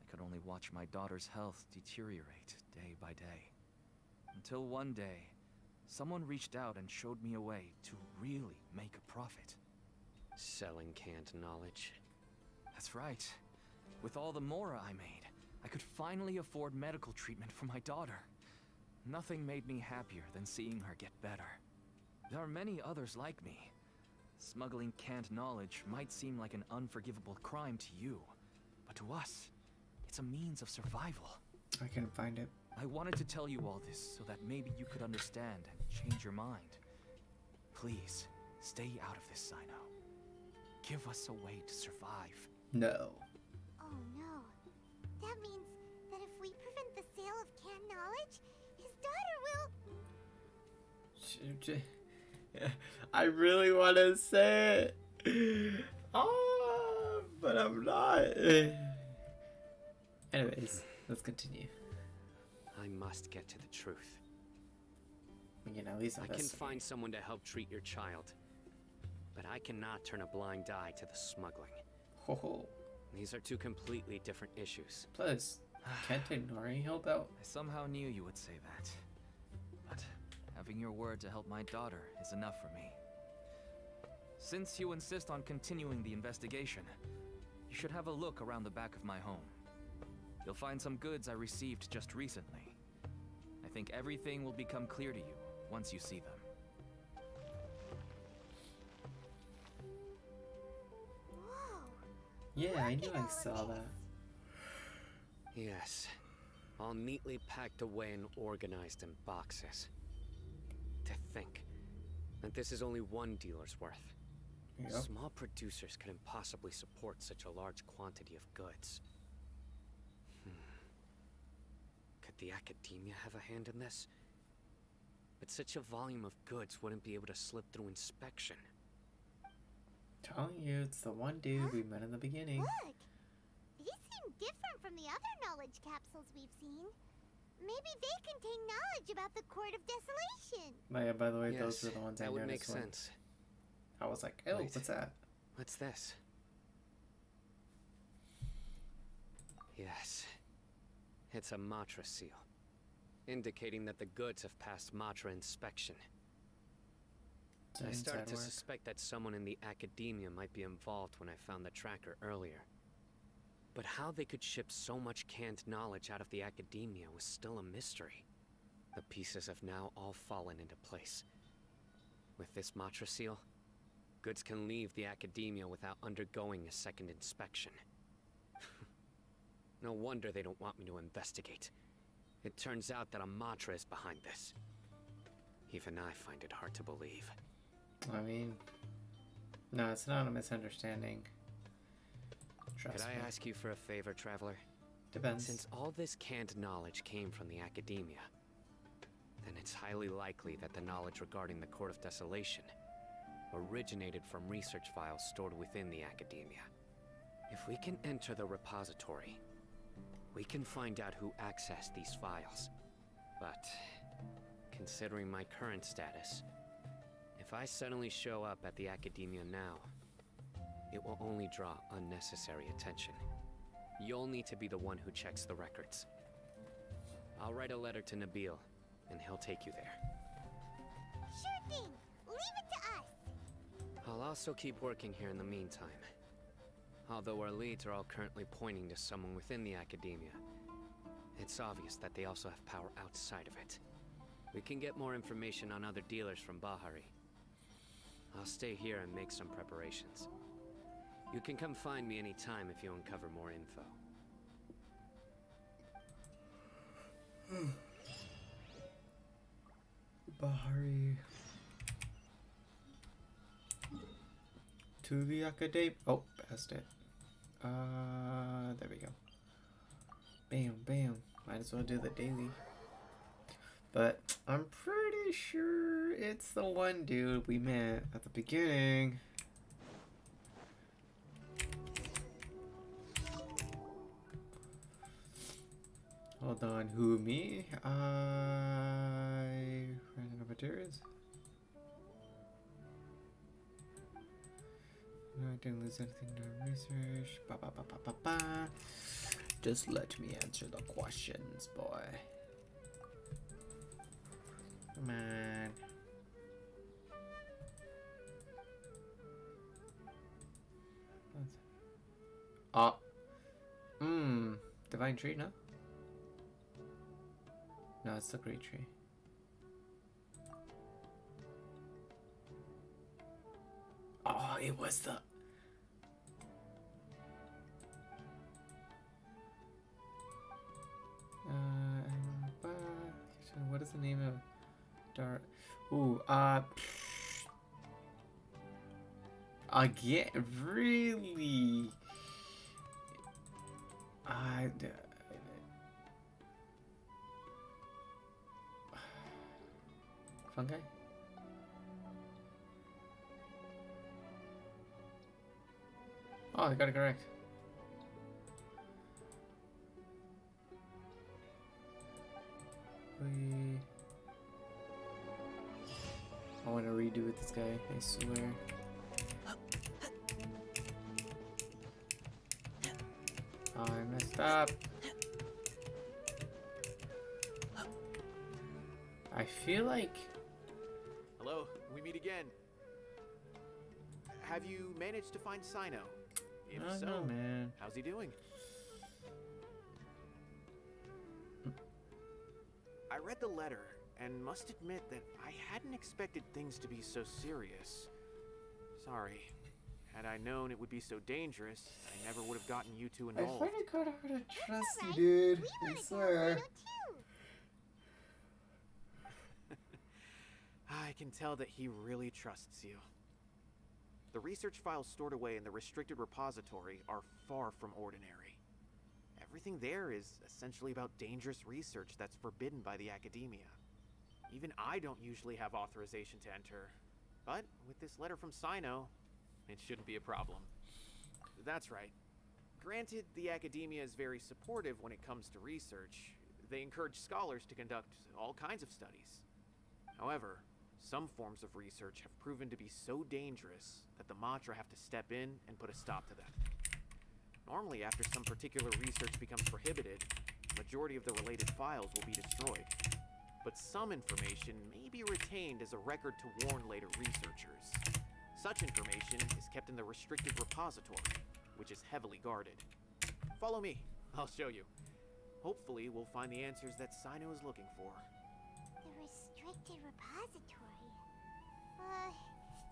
I could only watch my daughter's health deteriorate day by day. Until one day, someone reached out and showed me a way to really make a profit. Selling canned knowledge. That's right. With all the Mora I made, I could finally afford medical treatment for my daughter. Nothing made me happier than seeing her get better. There are many others like me. Smuggling canned knowledge might seem like an unforgivable crime to you, but to us, it's a means of survival. I couldn't find it. I wanted to tell you all this so that maybe you could understand and change your mind. Please, stay out of this, Cyno. Give us a way to survive. No. Oh no. That means that if we prevent the sale of canned knowledge, his daughter will... I really want to say it. Oh, but I'm not. Anyways, let's continue. I must get to the truth. We can at least I can investigate. find someone to help treat your child. But I cannot turn a blind eye to the smuggling. Oh. These are two completely different issues. Plus, can't Journy help out? I somehow knew you would say that. But having your word to help my daughter is enough for me. Since you insist on continuing the investigation, you should have a look around the back of my home. You'll find some goods I received just recently. I think everything will become clear to you once you see them. Whoa. Yeah, I Look knew at I all of saw this. that. Yes. All neatly packed away and organized in boxes. To think that this is only one dealer's worth. Yep. Small producers couldn't possibly support such a large quantity of goods. Could the academia have a hand in this? But such a volume of goods wouldn't be able to slip through inspection. Telling you, it's the one dude we met in the beginning. Look. These seem different from the other knowledge capsules we've seen. Maybe they contain knowledge about the Court of Desolation. By the way, Yes, those were the ones I that would noticed make when sense. I was like, oh, Wait. what's that? What's this? Yes. It's a Matra seal, indicating that the goods have passed Matra inspection. Is that I started to inside work? suspect that someone in the academia might be involved when I found the tracker earlier. But how they could ship so much canned knowledge out of the academia was still a mystery. The pieces have now all fallen into place. With this Matra seal, goods can leave the academia without undergoing a second inspection. No wonder they don't want me to investigate. It turns out that a Matra is behind this. Even I find it hard to believe. I mean, no, it's not a misunderstanding. Trust Could me. I ask you for a favor, Traveler? Depends. Since all this canned knowledge came from the academia, then it's highly likely that the knowledge regarding the Court of Desolation originated from research files stored within the academia. If we can enter the repository, we can find out who accessed these files. But, considering my current status, if I suddenly show up at the academia now, it will only draw unnecessary attention. You'll need to be the one who checks the records. I'll write a letter to Nabil, and he'll take you there. Sure thing. Leave it to us. I'll also keep working here in the meantime. Although our leads are all currently pointing to someone within the academia, it's obvious that they also have power outside of it. We can get more information on other dealers from Bahari. I'll stay here and make some preparations. You can come find me anytime if you uncover more info. Bahari. To the academy. Oh, passed it. There we go. Bam, bam. Might as well do the daily. But I'm pretty sure it's the one dude we met at the beginning. Hold on, who, me? I ran out of materials. No, I didn't lose anything during research. Ba ba ba ba ba ba. Just let me answer the questions, boy. Come on. Divine tree, no? No, it's the great tree. Oh, it was the... what is the name of Dark? Ooh, again, really? Fungi? Oh, I got it correct. I want to redo with this guy, I swear. Oh, I messed up. I feel like... Hello, we meet again. Have you managed to find Cyno? If I so, don't know, man. how's he doing? I read the letter and must admit that I hadn't expected things to be so serious. Sorry. Had I known it would be so dangerous, I never would have gotten you two I involved. find it kind of hard to trust you, Right. dude. We I want to swear. too. I can tell that he really trusts you. The research files stored away in the restricted repository are far from ordinary. Everything there is essentially about dangerous research that's forbidden by the academia. Even I don't usually have authorization to enter, but with this letter from Cyno, it shouldn't be a problem. That's right. Granted, the academia is very supportive when it comes to research. They encourage scholars to conduct all kinds of studies. However, some forms of research have proven to be so dangerous that the Matra have to step in and put a stop to them. Normally, after some particular research becomes prohibited, the majority of the related files will be destroyed. But some information may be retained as a record to warn later researchers. Such information is kept in the restricted repository, which is heavily guarded. Follow me. I'll show you. Hopefully, we'll find the answers that Cyno is looking for. The restricted repository.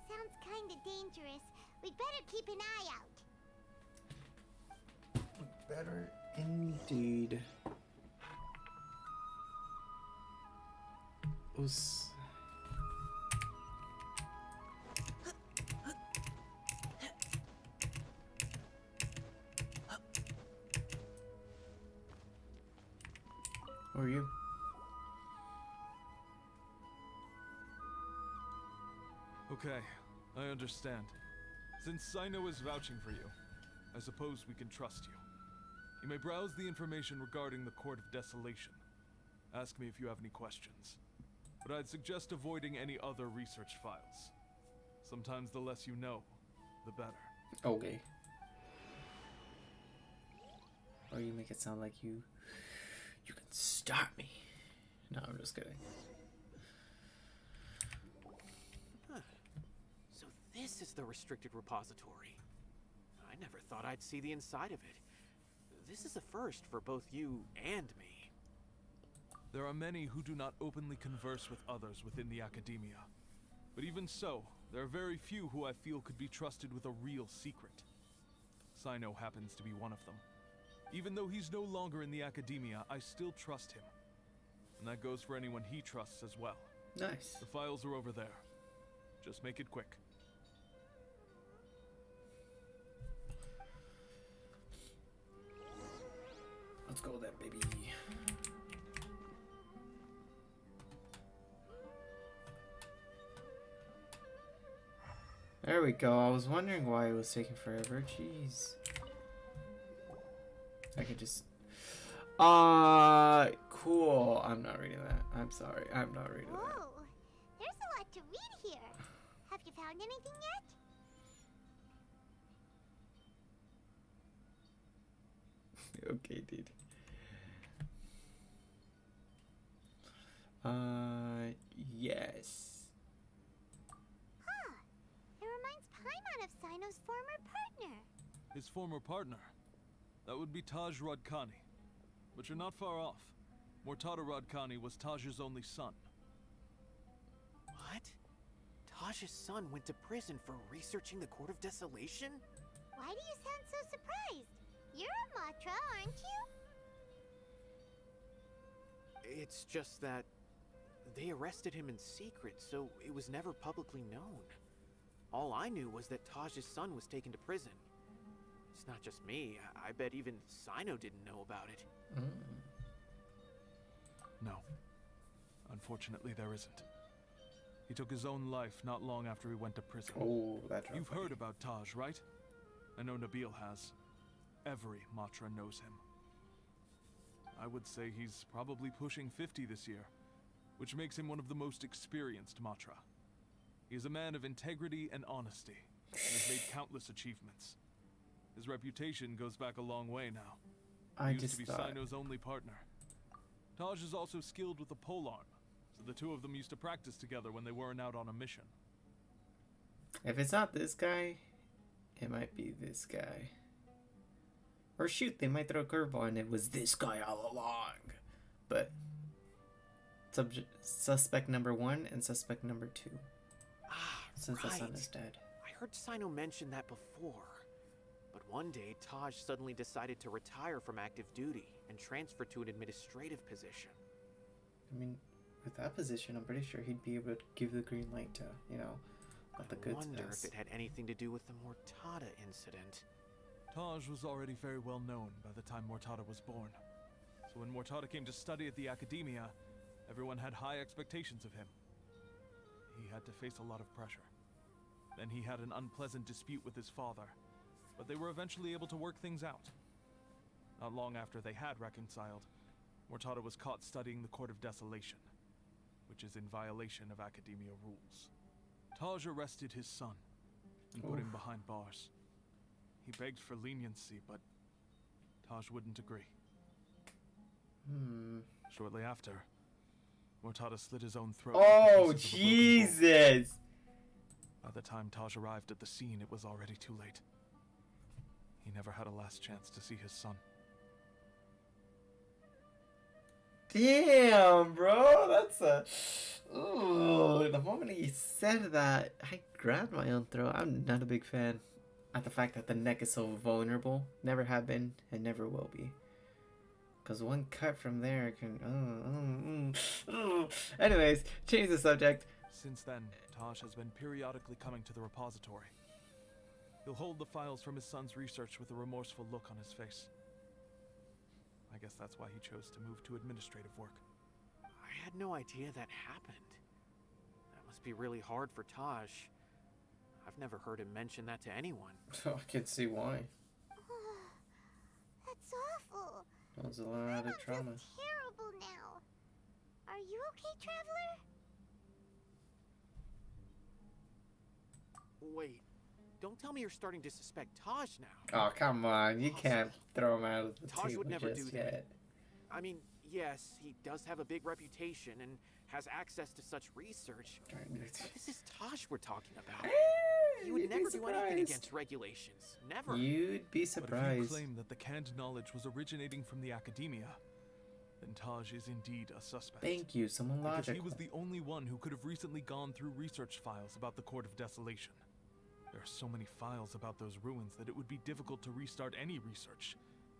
Sounds kinda dangerous. We'd better keep an eye out. Better indeed. Oops. Who are you? Okay, I understand. Since Cyno is vouching for you, I suppose we can trust you. You may browse the information regarding the Court of Desolation. Ask me if you have any questions. But I'd suggest avoiding any other research files. Sometimes the less you know, the better. Okay. Or you make it sound like you can stop me. No, I'm just kidding. Huh. So this is the restricted repository. I never thought I'd see the inside of it. This is a first for both you and me. There are many who do not openly converse with others within the academia. But even so, there are very few who I feel could be trusted with a real secret. Cyno happens to be one of them. Even though he's no longer in the academia, I still trust him. And that goes for anyone he trusts as well. Nice. The files are over there. Just make it quick. Let's go then, baby. There we go. I was wondering why it was taking forever. Jeez. I could just... cool. I'm not reading that. I'm sorry. I'm not reading that. Whoa, there's a lot to read here. Have you found anything yet? Okay, dude. Yes. Huh. It reminds Paimon of Cyno's former partner. His former partner? That would be Taj Radkani. But you're not far off. Mortada Radkani was Taj's only son. What? Taj's son went to prison for researching the Court of Desolation? Why do you sound so surprised? You're a Matra, aren't you? It's just that they arrested him in secret, so it was never publicly known. All I knew was that Taj's son was taken to prison. It's not just me. I bet even Cyno didn't know about it. No. Unfortunately, there isn't. He took his own life not long after he went to prison. Oh, that's right. You've heard about Taj, right? I know Nabil has. Every Matra knows him. I would say he's probably pushing 50 this year, which makes him one of the most experienced Matra. He is a man of integrity and honesty, and has made countless achievements. His reputation goes back a long way now. He used to be Cyno's only partner. Taj is also skilled with the polearm, so the two of them used to practice together when they weren't out on a mission. If it's not this guy, it might be this guy. Or shoot, they might throw a curveball and it was this guy all along. But suspect number 1 and suspect number 2. Since the son is dead. I heard Cyno mention that before. But one day, Taj suddenly decided to retire from active duty and transfer to an administrative position. I mean, with that position, I'm pretty sure he'd be able to give the green light to, you know, let the goods pass. I wonder if it had anything to do with the Mortada incident. Taj was already very well known by the time Mortada was born. So when Mortada came to study at the academia, everyone had high expectations of him. He had to face a lot of pressure. Then he had an unpleasant dispute with his father, but they were eventually able to work things out. Not long after they had reconciled, Mortada was caught studying the Court of Desolation, which is in violation of academia rules. Taj arrested his son and put him behind bars. He begged for leniency, but Taj wouldn't agree. Shortly after, Mortada slit his own throat. Oh, Jesus! By the time Taj arrived at the scene, it was already too late. He never had a last chance to see his son. Damn, bro, that's a. Ooh, the moment he said that, I grabbed my own throat. I'm not a big fan of the fact that the neck is so vulnerable. Never have been and never will be. Because one cut from there can. Anyways, change the subject. Since then, Taj has been periodically coming to the repository. He'll hold the files from his son's research with a remorseful look on his face. I guess that's why he chose to move to administrative work. I had no idea that happened. That must be really hard for Taj. I've never heard him mention that to anyone. I can see why. That's awful. That's a lot of trauma. Feels terrible now. Are you okay, Traveler? Wait, don't tell me you're starting to suspect Taj now. Oh, come on. You can't throw him out of the Taj table would never just do yet. that. I mean, yes, he does have a big reputation and has access to such research. But this is Taj we're talking about. He would You'd be never do anything surprised. against regulations. Never. You'd be But if you surprised. claim that the canned knowledge was originating from the academia, then Taj is indeed a suspect. Thank you, someone Because logical. he was the only one who could have recently gone through research files about the Court of Desolation. There are so many files about those ruins that it would be difficult to restart any research,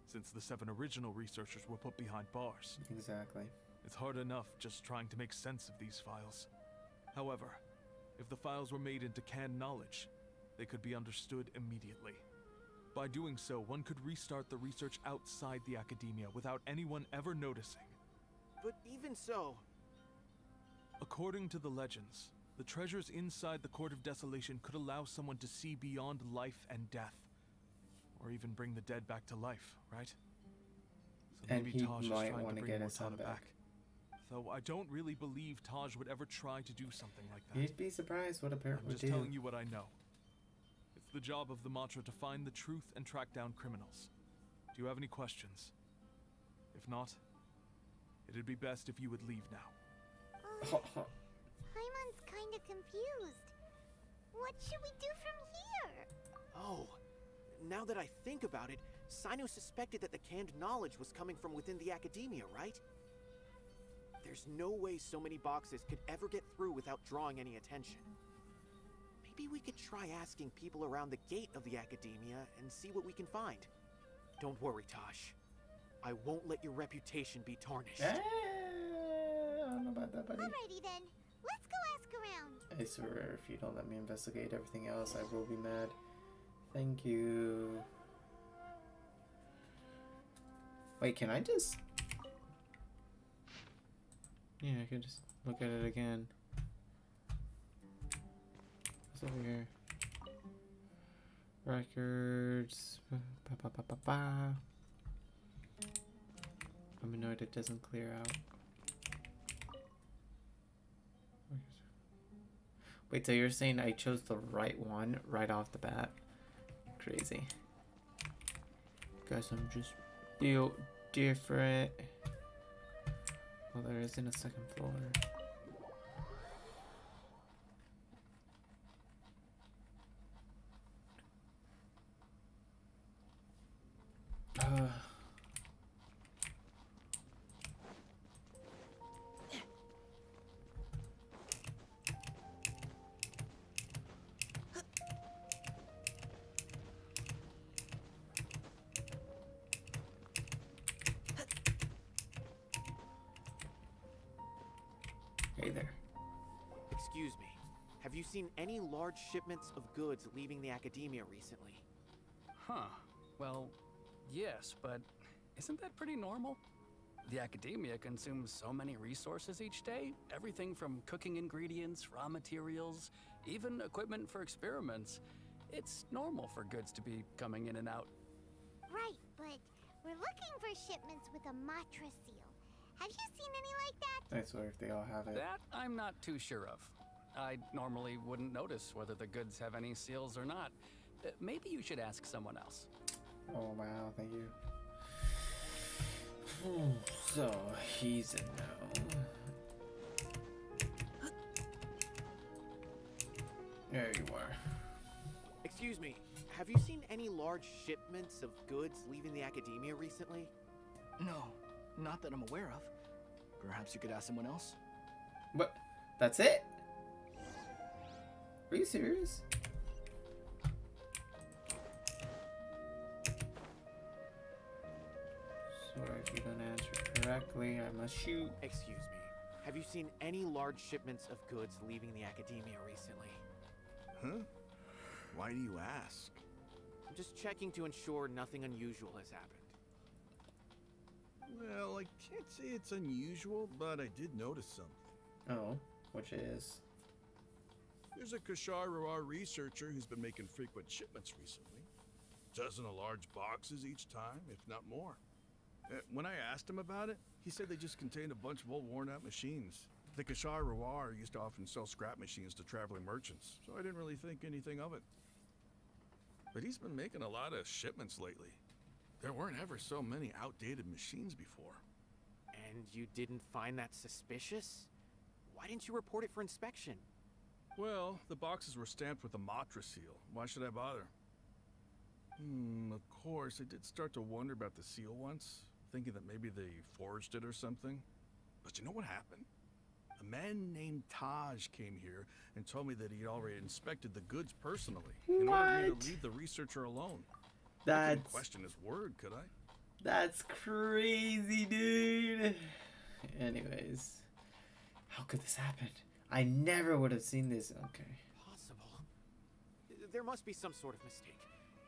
since the 7 original researchers were put behind bars. Exactly. It's hard enough just trying to make sense of these files. However, if the files were made into canned knowledge, they could be understood immediately. By doing so, one could restart the research outside the academia without anyone ever noticing. But even so, According to the legends, the treasures inside the Court of Desolation could allow someone to see beyond life and death. Or even bring the dead back to life, right? So And maybe he Taj is might trying want to to bring get his son Mortada back. Though I don't really believe Taj would ever try to do something like that. You'd be surprised what a parent I'm would just do. telling you what I know. It's the job of the Mantra to find the truth and track down criminals. Do you have any questions? If not, it'd be best if you would leave now. Paimon's kinda confused. What should we do from here? oh, now that I think about it, Cyno suspected that the canned knowledge was coming from within the academia, right? There's no way so many boxes could ever get through without drawing any attention. Maybe we could try asking people around the gate of the academia and see what we can find. Don't worry, Tosh. I won't let your reputation be tarnished. I don't know about that, buddy. Alrighty then. Let's go ask around. I swear, if you don't let me investigate everything else, I will be mad. Thank you. Wait, can I just... Yeah, I can just look at it again. What's over here? Records. I'm annoyed it doesn't clear out. Wait, so you're saying I chose the right one right off the bat? Crazy. Guess I'm just built different. Well, there isn't a second floor. Hey there. Excuse me. Have you seen any large shipments of goods leaving the academia recently? Huh. Well, yes, but isn't that pretty normal? The academia consumes so many resources each day. Everything from cooking ingredients, raw materials, even equipment for experiments. It's normal for goods to be coming in and out. Right, but we're looking for shipments with a Matra seal. Have you seen any like that? I swear if they all have it. That I'm not too sure of. I normally wouldn't notice whether the goods have any seals or not. Maybe you should ask someone else. Oh wow, thank you. So he's a no. There you are. Excuse me. Have you seen any large shipments of goods leaving the academia recently? No, not that I'm aware of. Perhaps you could ask someone else? What? That's it? Are you serious? So if you don't answer correctly, I must shoot. Excuse me. Have you seen any large shipments of goods leaving the academia recently? Huh? Why do you ask? I'm just checking to ensure nothing unusual has happened. Well, I can't say it's unusual, but I did notice some. Oh, which is? There's a Kashar researcher who's been making frequent shipments recently. Dozen of large boxes each time, if not more. When I asked him about it, he said they just contained a bunch of old worn-out machines. The Kashar used to often sell scrap machines to traveling merchants, so I didn't really think anything of it. But he's been making a lot of shipments lately. There weren't ever so many outdated machines before. And you didn't find that suspicious? Why didn't you report it for inspection? Well, the boxes were stamped with the Matra seal. Why should I bother? Of course, I did start to wonder about the seal once, thinking that maybe they forged it or something. But you know what happened? A man named Taj came here and told me that he'd already inspected the goods personally in order for me to leave the researcher alone. I couldn't question his word, could I? That's crazy, dude. Anyways, how could this happen? I never would have seen this. Okay. Possible. There must be some sort of mistake.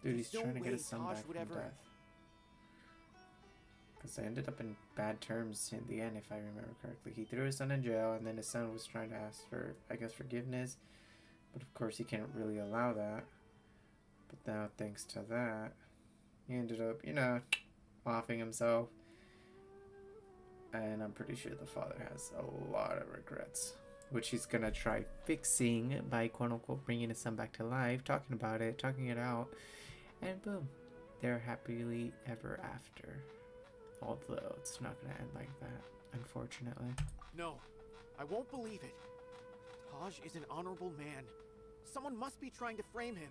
Dude, he's There's trying no to get way his son Taj back would from ever... death. Because they ended up in bad terms in the end, if I remember correctly. He threw his son in jail, and then his son was trying to ask for, I guess, forgiveness. But of course, he can't really allow that. But now, thanks to that, he ended up, you know, offing himself. And I'm pretty sure the father has a lot of regrets, which he's going to try fixing by, quote-unquote, bringing his son back to life, talking about it, talking it out. And boom, they're happily ever after. Although it's not going to end like that, unfortunately. No, I won't believe it. Taj is an honorable man. Someone must be trying to frame him.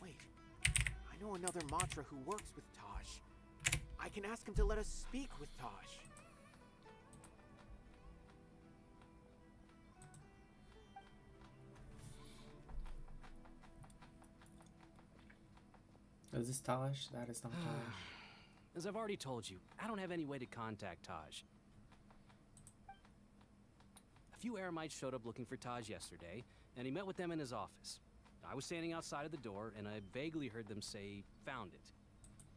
Wait, I know another Matra who works with Taj. I can ask him to let us speak with Taj. Is this Taj? That is not Taj. As I've already told you, I don't have any way to contact Taj. A few Eremites showed up looking for Taj yesterday, and he met with them in his office. I was standing outside of the door, and I vaguely heard them say, "Found it."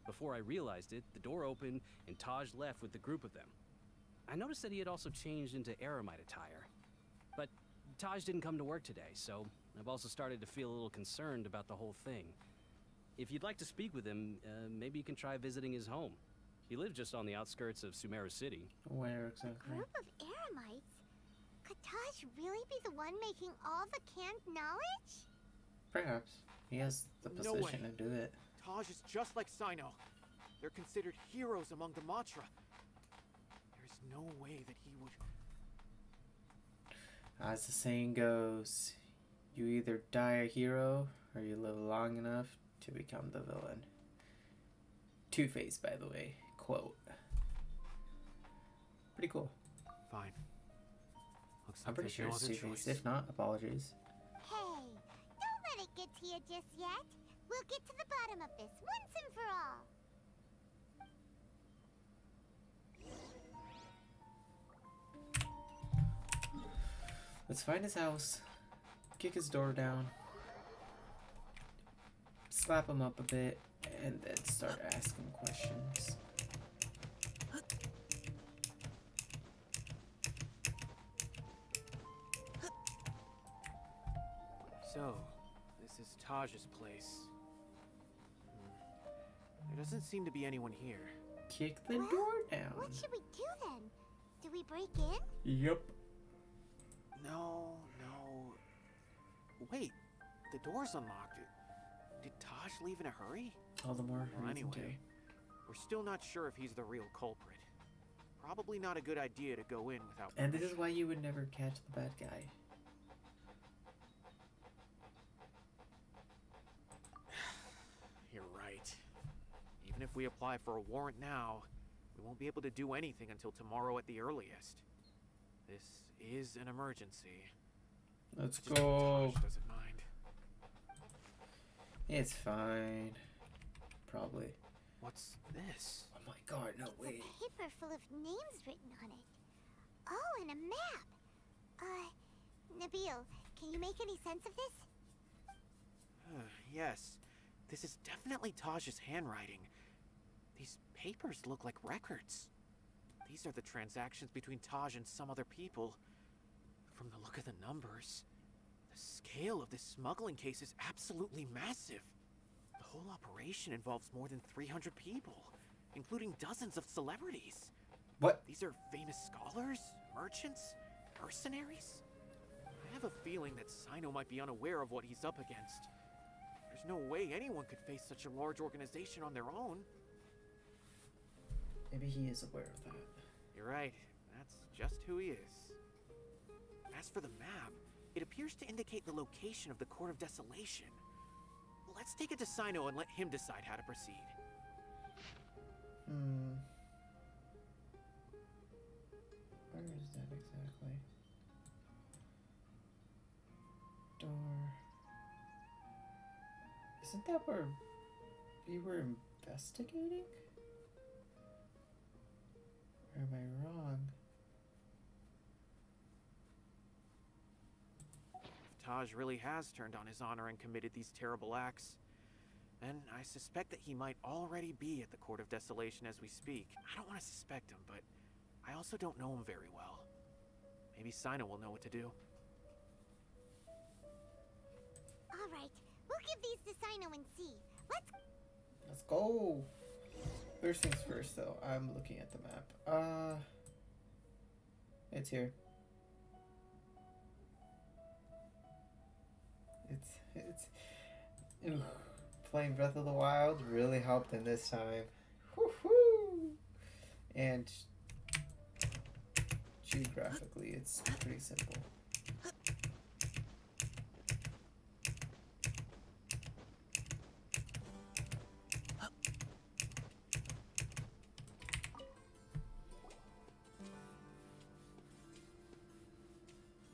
Before I realized it, the door opened, and Taj left with the group of them. I noticed that he had also changed into Eremite attire. But Taj didn't come to work today, so I've also started to feel a little concerned about the whole thing. If you'd like to speak with him, maybe you can try visiting his home. He lives just on the outskirts of Sumeru City. Where exactly? A group of Eremites? Could Taj really be the one making all the canned knowledge? Perhaps. He has the No way. position to do it. Taj is just like Cyno. They're considered heroes among the Matra. There's no way that he would... As the saying goes, you either die a hero or you live long enough to become the villain. Two-Face, by the way. Quote. Pretty cool. Fine. Looks I'm like pretty there's sure no it's other Two-Face. choice. If not, apologies. Hey, don't let it get to you just yet. We'll get to the bottom of this once and for all. Let's find his house, kick his door down, slap him up a bit, and then start asking questions. So, this is Taj's place. There doesn't seem to be anyone here. Kick the door down. What should we do then? Do we break in? Yep. No. Wait, the door's unlocked. Did Taj leave in a hurry? All the more Well, reason to. anyway, we're still not sure if he's the real culprit. Probably not a good idea to go in without And this permission. is why you would never catch the bad guy. You're right. Even if we apply for a warrant now, We won't be able to do anything until tomorrow at the earliest. This is an emergency. Let's I just hope go. Taj doesn't mind. It's fine. Probably. What's this? Oh my god, no way. A paper full of names written on it. Oh, and a map. Nabil, can you make any sense of this? Yes. This is definitely Taj's handwriting. These papers look like records. These are the transactions between Taj and some other people. From the look of the numbers, the scale of this smuggling case is absolutely massive. The whole operation involves more than 300 people, including dozens of celebrities. What? These are famous scholars, merchants, mercenaries? I have a feeling that Cyno might be unaware of what he's up against. There's no way anyone could face such a large organization on their own. Maybe he is aware of that. You're right. That's just who he is. As for the map, it appears to indicate the location of the Court of Desolation. Let's take it to Cyno and let him decide how to proceed. Where is that exactly? Door. Isn't that where we were investigating? Or am I wrong? If Taj really has turned on his honor and committed these terrible acts, then I suspect that he might already be at the Court of Desolation as we speak. I don't want to suspect him, but I also don't know him very well. Maybe Cyno will know what to do. All right, we'll give these to Cyno and see. Let's go. First things first, though. I'm looking at the map. It's here. Ooh, playing Breath of the Wild really helped in this time. Woohoo! And geographically, it's pretty simple.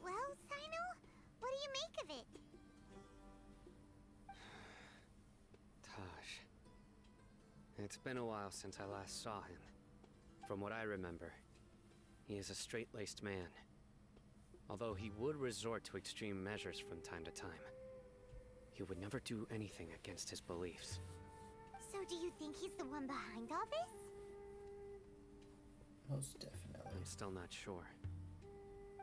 Well, Cyno, what do you make of it? Taj. It's been a while since I last saw him. From what I remember, he is a straight-laced man. Although he would resort to extreme measures from time to time, he would never do anything against his beliefs. So do you think he's the one behind all this? Most definitely. I'm still not sure.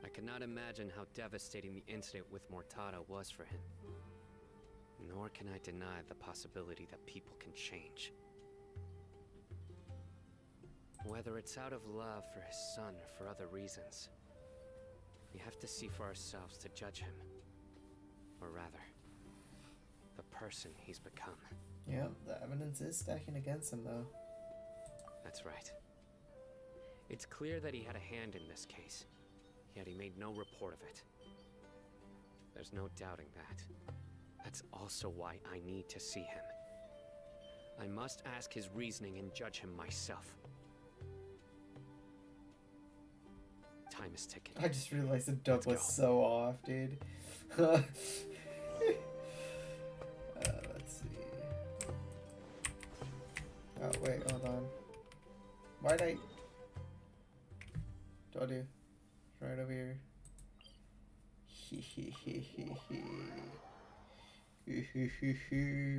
I cannot imagine how devastating the incident with Mortada was for him. Nor can I deny the possibility that people can change. Whether it's out of love for his son or for other reasons, we have to see for ourselves to judge him. Or rather, the person he's become. Yeah, the evidence is stacking against him, though. That's right. It's clear that he had a hand in this case, yet he made no report of it. There's no doubting that. That's also why I need to see him. I must ask his reasoning and judge him myself. Time is ticking. I just realized the dub was so off, dude. Let's see. Oh, wait, hold on. Why'd I... Do I do? Right over here.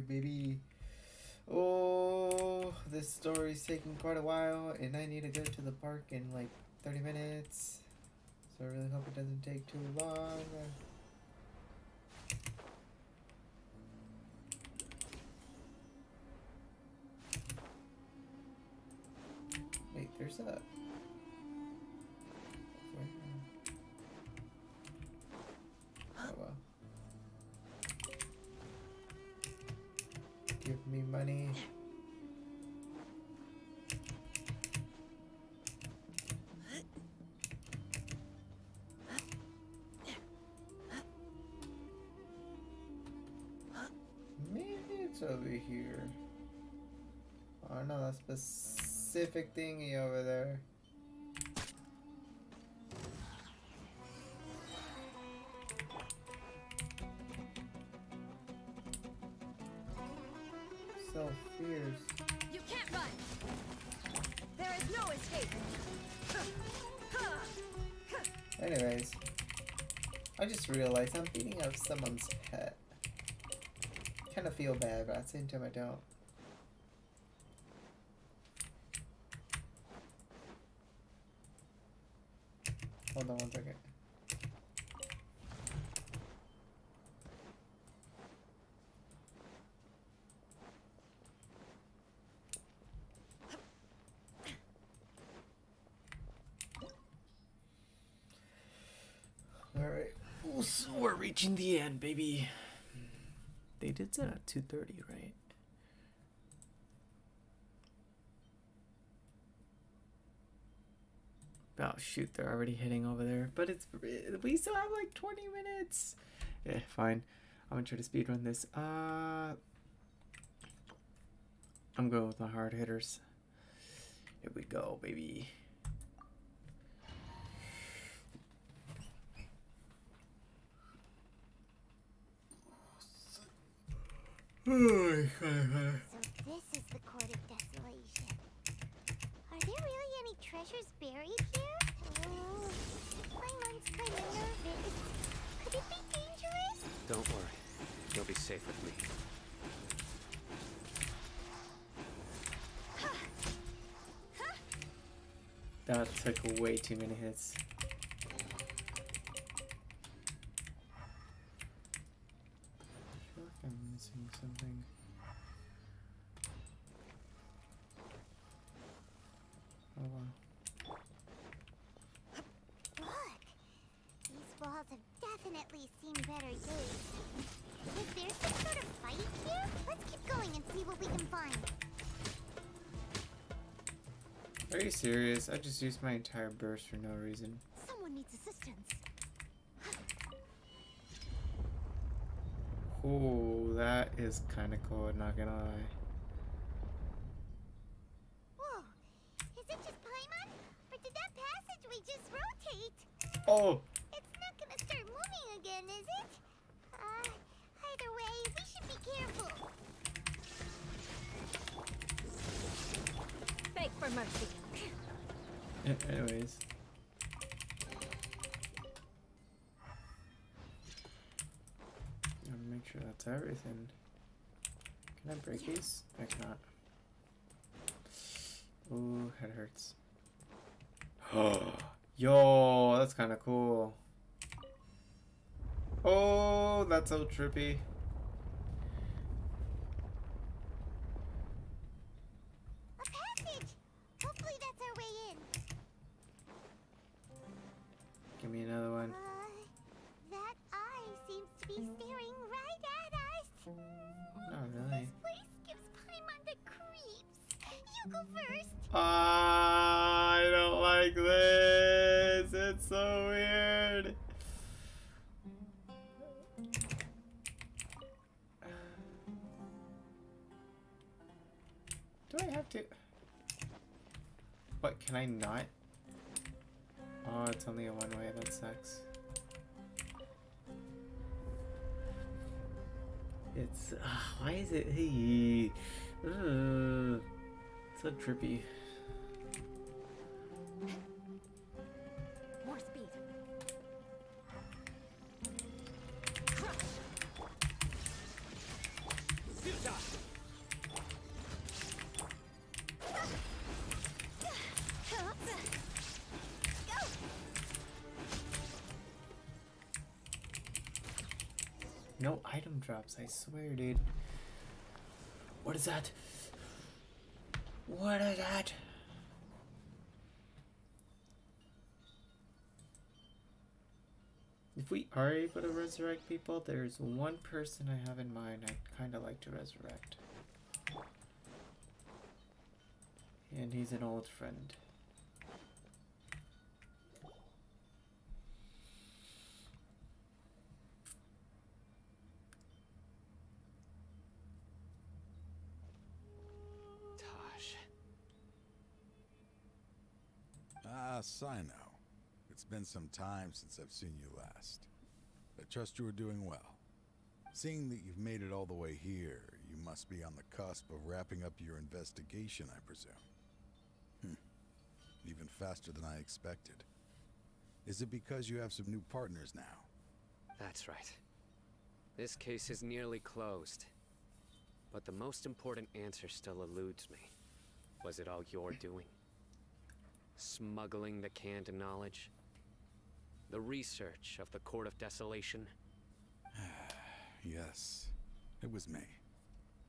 Baby. Oh, this story's taking quite a while, and I need to go to the park in like 30 minutes. So I really hope it doesn't take too long. Wait, there's a... Oh well. Give me money. Maybe it's over here. Oh no, that's specific thingy over there. So fierce. You can't run. There is no escape. Anyways, I just realized I'm beating up someone's pet. Kind of feel bad, but at the same time I don't. Hold on 1 second. Alright, so we're reaching the end, baby. They did set at 2:30, right? Oh shoot, they're already hitting over there. But we still have like 20 minutes. Yeah, fine. I'm gonna try to speedrun this. I'm going with my hard hitters. Here we go, baby. So this is the Court of Desolation. Are there really any treasures buried here? Oh, Paimon's kind of nervous. Could it be dangerous? Don't worry. You'll be safe with me. That took way too many hits. I feel like I'm missing something. Oh wow. Look! These walls have definitely seen better days. Was there some sort of fight here? Let's keep going and see what we can find. Are you serious? I just used my entire burst for no reason. Someone needs assistance. Oh, that is kind of cool, not gonna lie. Whoa! Is it just Paimon? Or did that passageway just rotate? Oh! It's not gonna start moving again, is it? Either way, we should be careful. Beg for mercy. Anyways. Gotta make sure that's everything. Can I break these? I cannot. Ooh, head hurts. Yo, that's kind of cool. Oh, that's so trippy. A passage! Hopefully that's our way in. Give me another one. That eye seems to be staring right at us. Not really. This place gives Paimon the creeps. You go first. I don't like this. It's so weird. Do I have to? What, can I not? Oh, it's only a one way. That sucks. It's why is it? Hey, so trippy. More speed. No item drops, I swear, dude. What is that? What is that? If we are able to resurrect people, there's one person I have in mind I'd kind of like to resurrect. And he's an old friend. Cyno. It's been some time since I've seen you last. I trust you are doing well. Seeing that you've made it all the way here, you must be on the cusp of wrapping up your investigation, I presume. Even faster than I expected. Is it because you have some new partners now? That's right. This case is nearly closed. But the most important answer still eludes me. Was it all your doing? Smuggling the canned knowledge? The research of the Court of Desolation? Yes, it was me.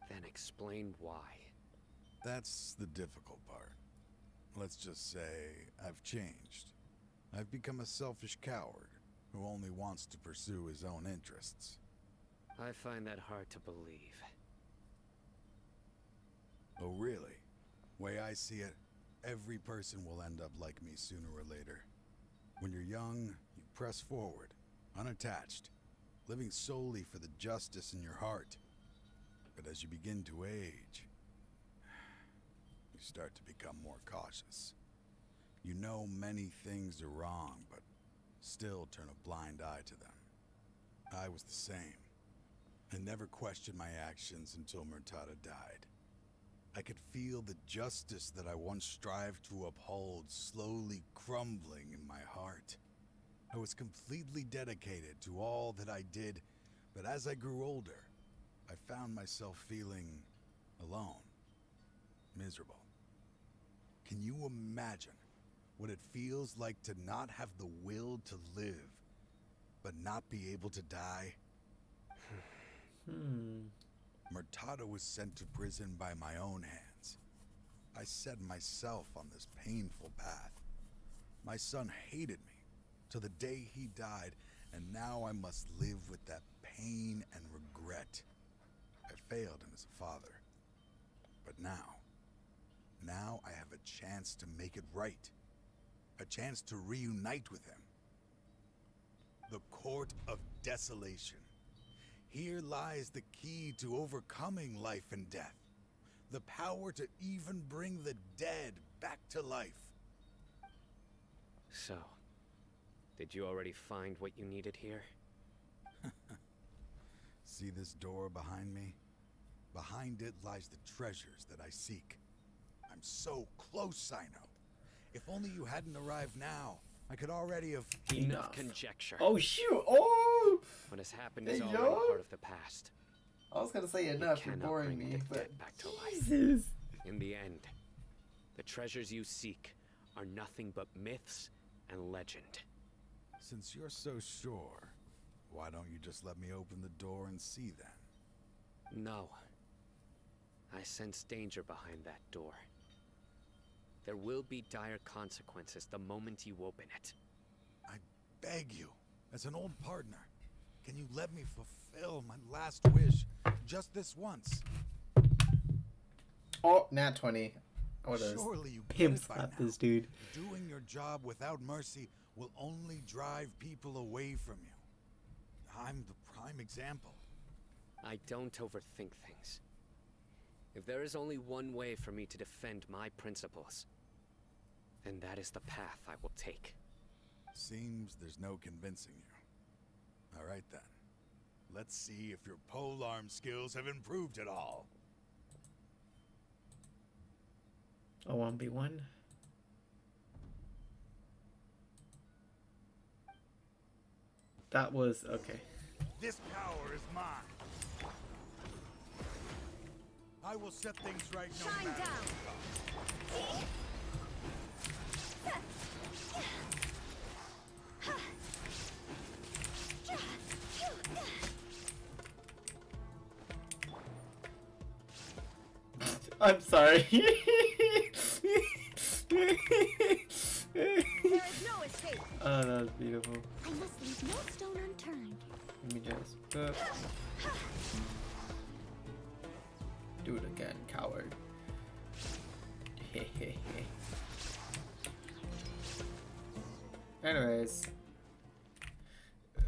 Then explain why. That's the difficult part. Let's just say I've changed. I've become a selfish coward who only wants to pursue his own interests. I find that hard to believe. Oh, really? Way I see it, every person will end up like me sooner or later. When you're young, you press forward, unattached, living solely for the justice in your heart. But as you begin to age, you start to become more cautious. You know many things are wrong, but still turn a blind eye to them. I was the same. I never questioned my actions until Murtada died. I could feel the justice that I once strived to uphold slowly crumbling in my heart. I was completely dedicated to all that I did, but as I grew older, I found myself feeling alone, miserable. Can you imagine what it feels like to not have the will to live, but not be able to die? Murtada was sent to prison by my own hands. I set myself on this painful path. My son hated me till the day he died, and now I must live with that pain and regret. I failed him as a father. But now I have a chance to make it right. A chance to reunite with him. The Court of Desolation. Here lies the key to overcoming life and death. The power to even bring the dead back to life. So, did you already find what you needed here? See this door behind me? Behind it lies the treasures that I seek. I'm so close, Cyno. If only you hadn't arrived now, I could already have... Enough conjecture. Oh shoot! Oh! What has happened Hey, is already yo. part of the past. I was gonna say enough. You're Cannot boring bring me, the but dead back to Jesus. life. In the end, the treasures you seek are nothing but myths and legend. Since you're so sure, why don't you just let me open the door and see then? No. I sense danger behind that door. There will be dire consequences the moment you open it. I beg you, as an old partner, can you let me fulfill my last wish just this once? Oh, nat 20. I would've Surely you get pimp it by slapped now. this dude. Doing your job without mercy will only drive people away from you. I'm the prime example. I don't overthink things. If there is only one way for me to defend my principles, then that is the path I will take. Seems there's no convincing you. All right then. Let's see if your polearm skills have improved at all. A 1v1. That was okay. This power is mine. I will set things right no Shine matter down. the cost. I'm sorry. There is no escape. Oh, that was beautiful. I must leave no stone unturned. Let me just do it again, coward. Anyways,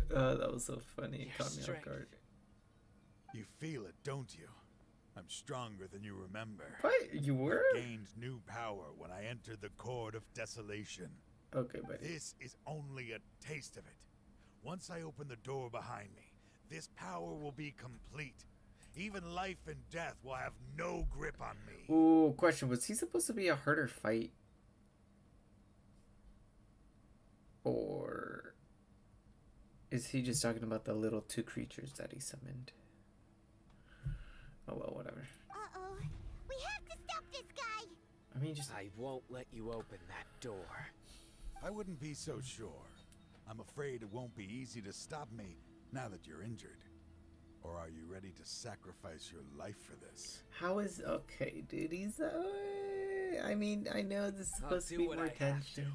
that was so funny. It caught me off guard. You feel it, don't you? I'm stronger than you remember. What? You were? I gained new power when I entered the Court of Desolation. Okay, buddy. This is only a taste of it. Once I open the door behind me, this power will be complete. Even life and death will have no grip on me. Ooh, question. Was he supposed to be a harder fight? Or is he just talking about the little two creatures that he summoned? Oh well, whatever. Uh-oh. We have to stop this guy! I mean, just... I won't let you open that door. I wouldn't be so sure. I'm afraid it won't be easy to stop me now that you're injured. Or are you ready to sacrifice your life for this? How is... Okay, dude, he's... I mean, I know this is supposed to be more tension.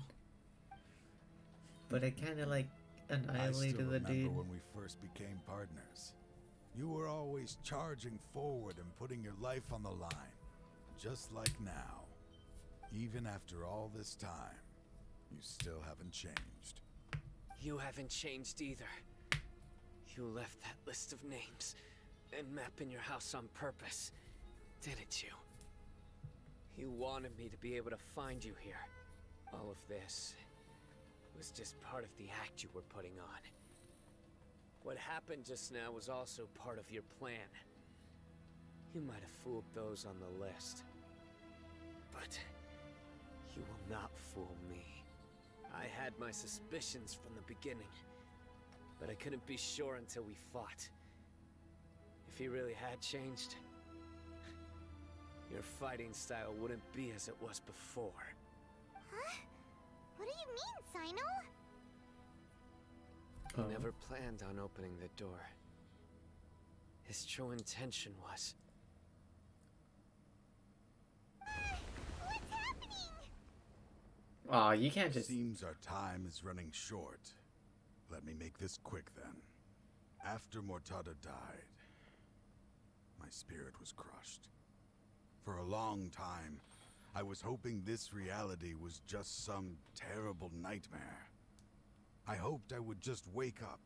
But I kind of, like, annihilated the dude. I still remember when we first became partners. You were always charging forward and putting your life on the line. Just like now. Even after all this time, you still haven't changed. You haven't changed either. You left that list of names and map in your house on purpose, didn't you? You wanted me to be able to find you here. All of this was just part of the act you were putting on. What happened just now was also part of your plan. You might have fooled those on the list, but you will not fool me. I had my suspicions from the beginning, but I couldn't be sure until we fought. If he really had changed, your fighting style wouldn't be as it was before. Huh? What do you mean, Cyno? He never planned on opening the door. His true intention was... What's happening? Aw, you can't just... Seems our time is running short. Let me make this quick then. After Mortada died, my spirit was crushed. For a long time, I was hoping this reality was just some terrible nightmare. I hoped I would just wake up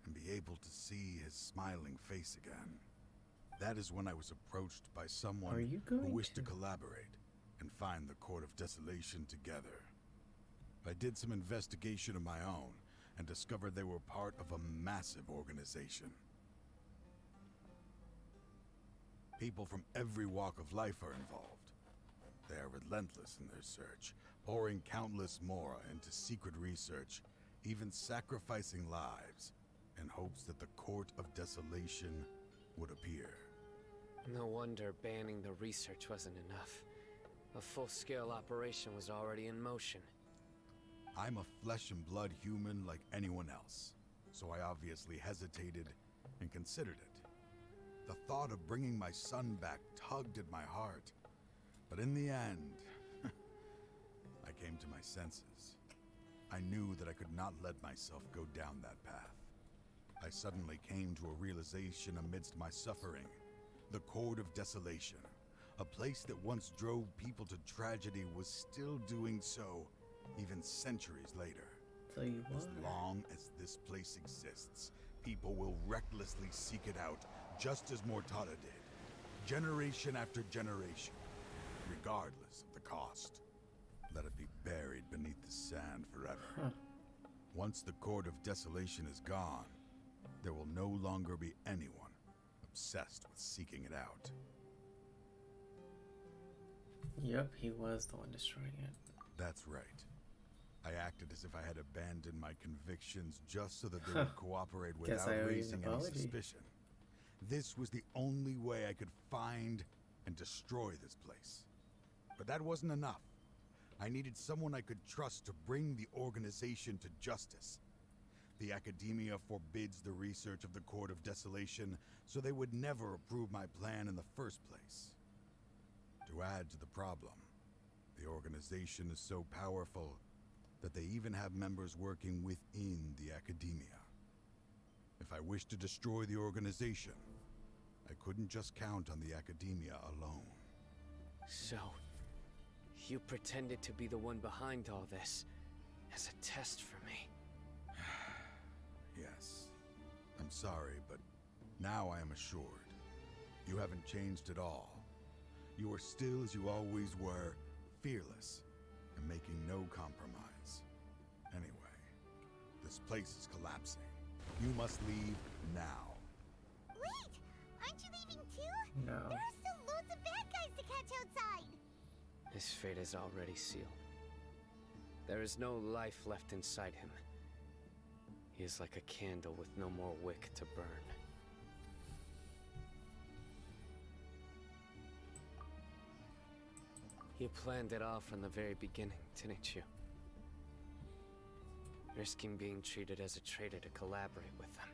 and be able to see his smiling face again. That is when I was approached by someone who wished to collaborate and find the Court of Desolation together. I did some investigation of my own and discovered they were part of a massive organization. People from every walk of life are involved. They are relentless in their search, pouring countless Mora into secret research, even sacrificing lives in hopes that the Court of Desolation would appear. No wonder banning the research wasn't enough. A full-scale operation was already in motion. I'm a flesh and blood human like anyone else, so I obviously hesitated and considered it. The thought of bringing my son back tugged at my heart, but in the end, I came to my senses. I knew that I could not let myself go down that path. I suddenly came to a realization amidst my suffering. The Court of Desolation, a place that once drove people to tragedy, was still doing so, even centuries later. As long as this place exists, people will recklessly seek it out, just as Mortada did, generation after generation, regardless of the cost. Let it be buried beneath the sand forever. Once the Court of Desolation is gone, there will no longer be anyone obsessed with seeking it out. Yep, he was the one destroying it. That's right. I acted as if I had abandoned my convictions just so that they would cooperate without raising any suspicion. This was the only way I could find and destroy this place. But that wasn't enough. I needed someone I could trust to bring the organization to justice. The Academia forbids the research of the Court of Desolation, so they would never approve my plan in the first place. To add to the problem, the organization is so powerful that they even have members working within the Academia. If I wished to destroy the organization, I couldn't just count on the Academia alone. So, you pretended to be the one behind all this, as a test for me. Yes. I'm sorry, but now I am assured. You haven't changed at all. You are still as you always were, fearless, and making no compromise. This place is collapsing. You must leave now. Wait! Aren't you leaving too? No. There are still loads of bad guys to catch outside! His fate is already sealed. There is no life left inside him. He is like a candle with no more wick to burn. You planned it all from the very beginning, didn't you? Risking being treated as a traitor to collaborate with them.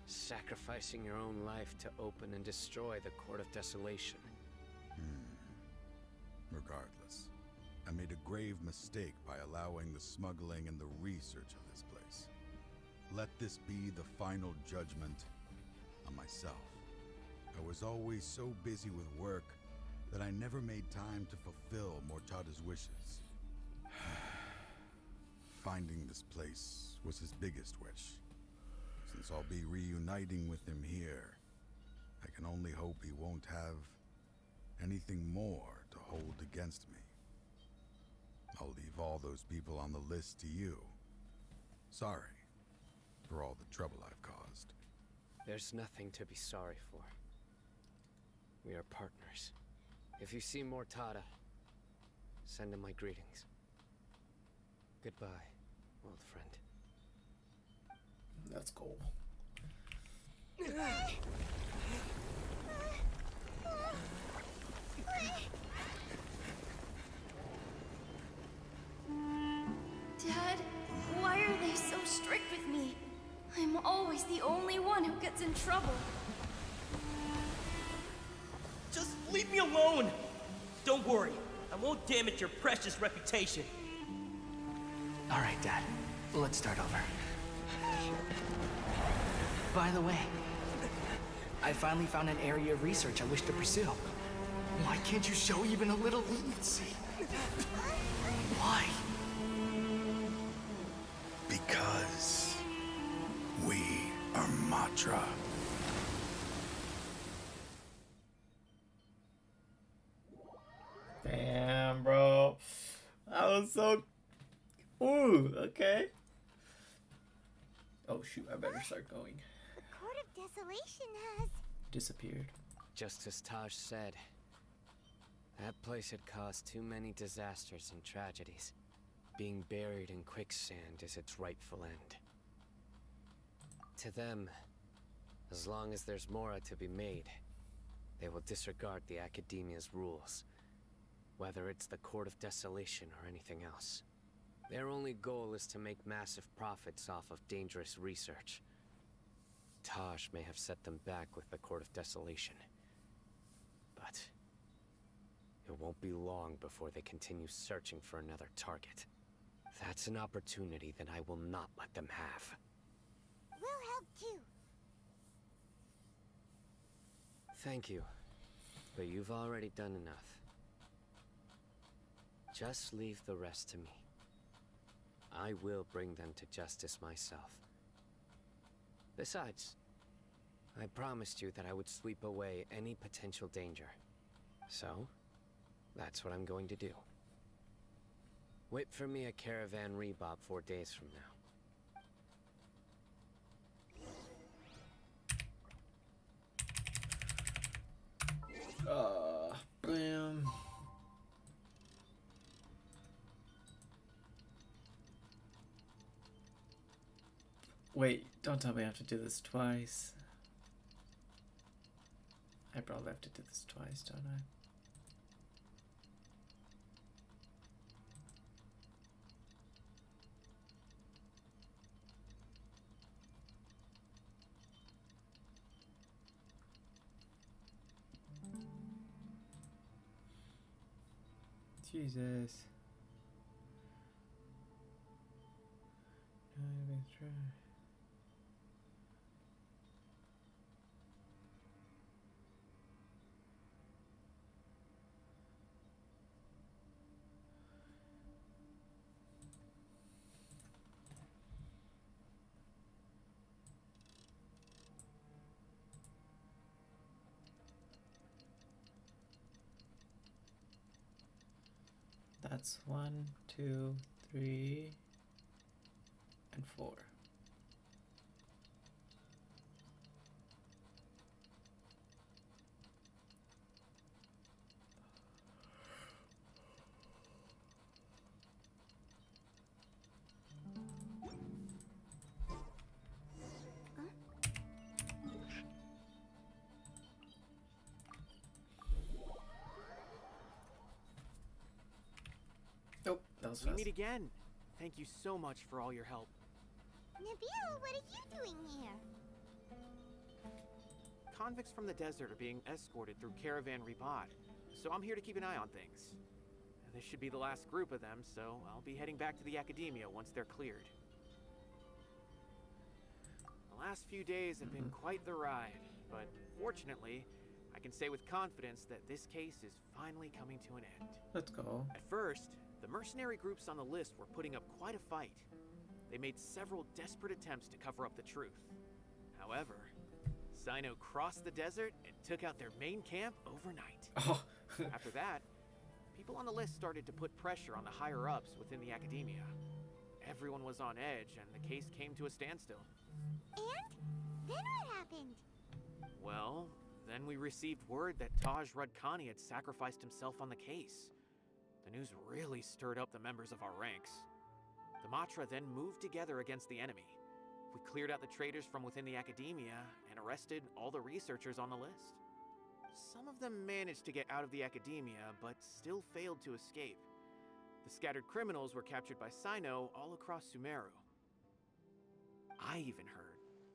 Sacrificing your own life to open and destroy the Court of Desolation. Regardless, I made a grave mistake by allowing the smuggling and the research of this place. Let this be the final judgment on myself. I was always so busy with work that I never made time to fulfill Mortada's wishes. Finding this place was his biggest wish. Since I'll be reuniting with him here, I can only hope he won't have anything more to hold against me. I'll leave all those people on the list to you. Sorry for all the trouble I've caused. There's nothing to be sorry for. We are partners. If you see Mortada, send him my greetings. Goodbye, old friend. Let's go. Dad, why are they so strict with me? I'm always the only one who gets in trouble. Just leave me alone! Don't worry, I won't damage your precious reputation. Alright, Dad. Let's start over. By the way, I finally found an area of research I wish to pursue. Why can't you show even a little leniency? Why? Because we are Matra. Damn, bro. I was so... Ooh, okay. Oh, shoot. I better start going. The Court of Desolation has... Disappeared. Just as Taj said, that place had caused too many disasters and tragedies. Being buried in quicksand is its rightful end. To them, as long as there's Mora to be made, they will disregard the Academia's rules, whether it's the Court of Desolation or anything else. Their only goal is to make massive profits off of dangerous research. Taj may have set them back with the Court of Desolation, but it won't be long before they continue searching for another target. That's an opportunity that I will not let them have. We'll help too. Thank you, but you've already done enough. Just leave the rest to me. I will bring them to justice myself. Besides, I promised you that I would sweep away any potential danger. So, that's what I'm going to do. Wait for me at Caravan Rebob 4 days from now. Bam. Wait, don't tell me I have to do this twice. I probably have to do this twice, don't I? Jesus. That's 1, 2, 3, second floor. Nope, that was We fast. meet again. Thank you so much for all your help. Nabil, what are you doing here? Convicts from the desert are being escorted through Caravan Ribat, so I'm here to keep an eye on things. This should be the last group of them, so I'll be heading back to the Academia once they're cleared. The last few days have been quite the ride, but fortunately, I can say with confidence that this case is finally coming to an end. Let's go. At first, the mercenary groups on the list were putting up quite a fight. They made several desperate attempts to cover up the truth. However, Cyno crossed the desert and took out their main camp overnight. Oh. After that, people on the list started to put pressure on the higher-ups within the Academia. Everyone was on edge, and the case came to a standstill. And? Then what happened? Well, then we received word that Taj Rudkani had sacrificed himself on the case. The news really stirred up the members of our ranks. The Matra then moved together against the enemy. We cleared out the traitors from within the Academia and arrested all the researchers on the list. Some of them managed to get out of the Academia, but still failed to escape. The scattered criminals were captured by Cyno all across Sumeru. I even heard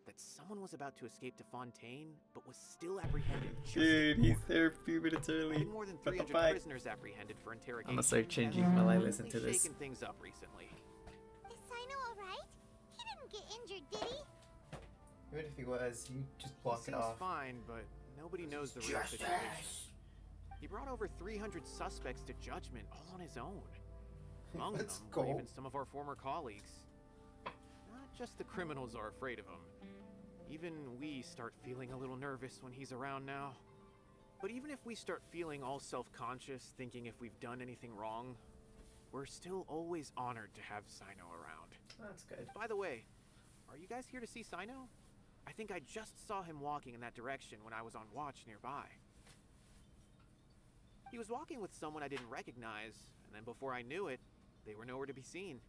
that someone was about to escape to Fontaine, but was still apprehended just Dude, he's before. there a few minutes early. Been more than What the 300 fuck? prisoners apprehended for interrogation. I'ma start changing and while I they've listen to really this. shaken things up recently. Is Cyno alright? He didn't get injured, did he? Even if he was, you just He walk it seems off. fine, but nobody knows the real situation. He brought over 300 suspects to judgment all on his own. Among them Let's were go. even some of our former colleagues. Not just the criminals are afraid of him. Even we start feeling a little nervous when he's around now. But even if we start feeling all self-conscious, thinking if we've done anything wrong, we're still always honored to have Cyno around. That's good. By the way, are you guys here to see Cyno? I think I just saw him walking in that direction when I was on watch nearby. He was walking with someone I didn't recognize, and then before I knew it, they were nowhere to be seen.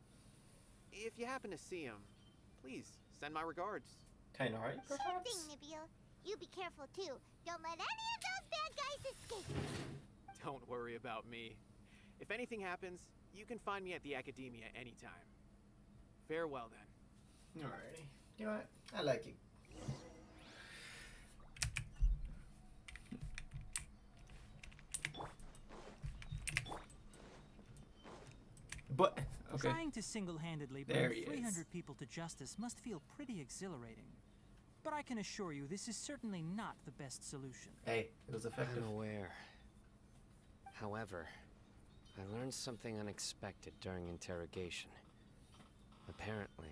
If you happen to see him, please send my regards. Tainari, Sure perhaps? thing, Nabil. You be careful too. Don't let any of those bad guys escape. Don't worry about me. If anything happens, you can find me at the Academia anytime. Farewell then. Alrighty. You know what? I like it. But okay. Trying to single-handedly There bring he is. 300 people to justice must feel pretty exhilarating. But I can assure you this is certainly not the best solution. Hey, it was effective. I'm aware. However, I learned something unexpected during interrogation. Apparently,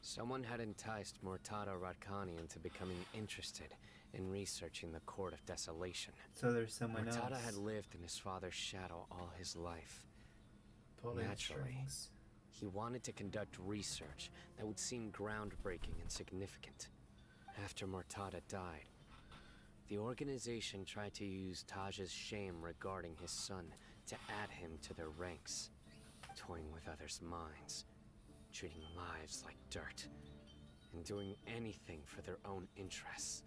someone had enticed Mortada Radkani into becoming interested in researching the Court of Desolation. So there's someone Mortada else. had lived in his father's shadow all his life. Pulling Naturally, strings. he wanted to conduct research that would seem groundbreaking and significant. After Mortada died, the organization tried to use Taj's shame regarding his son to add him to their ranks, toying with others' minds, treating lives like dirt, and doing anything for their own interests.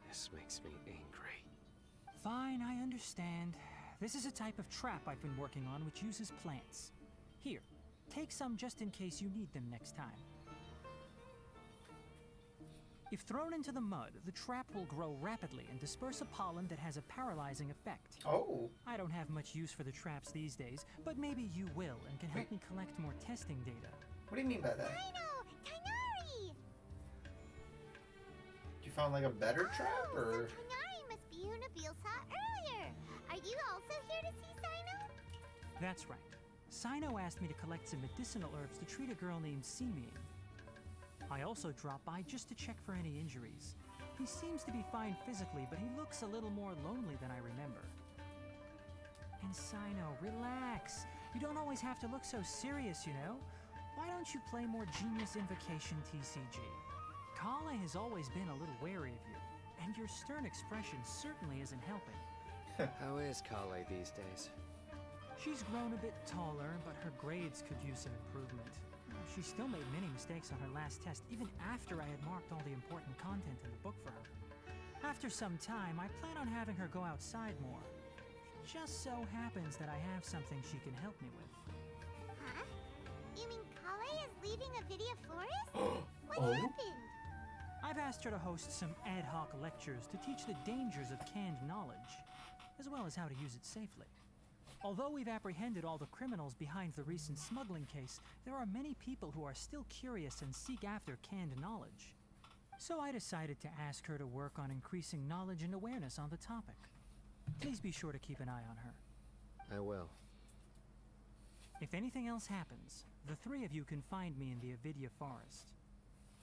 This makes me angry. Fine, I understand. This is a type of trap I've been working on which uses plants. Here, take some just in case you need them next time. If thrown into the mud, the trap will grow rapidly and disperse a pollen that has a paralyzing effect. Oh. I don't have much use for the traps these days, but maybe you will and can help me collect more testing data. What do you mean by that? Cyno! Tainari! You found like a better trap, or? Tainari must be who Nabil saw earlier. Are you also here to see Cyno? That's right. Cyno asked me to collect some medicinal herbs to treat a girl named Simi. I also dropped by just to check for any injuries. He seems to be fine physically, but he looks a little more lonely than I remember. And Cyno, relax. You don't always have to look so serious, you know? Why don't you play more Genius Invocation TCG? Kale has always been a little wary of you, and your stern expression certainly isn't helping. How is Kale these days? She's grown a bit taller, but her grades could use some improvement. She still made many mistakes on her last test, even after I had marked all the important content in the book for her. After some time, I plan on having her go outside more. It just so happens that I have something she can help me with. Huh? You mean Kale is leaving Avidia Forest? What happened? I've asked her to host some ad hoc lectures to teach the dangers of canned knowledge, as well as how to use it safely. Although we've apprehended all the criminals behind the recent smuggling case, there are many people who are still curious and seek after canned knowledge. So I decided to ask her to work on increasing knowledge and awareness on the topic. Please be sure to keep an eye on her. I will. If anything else happens, the three of you can find me in the Avidia Forest.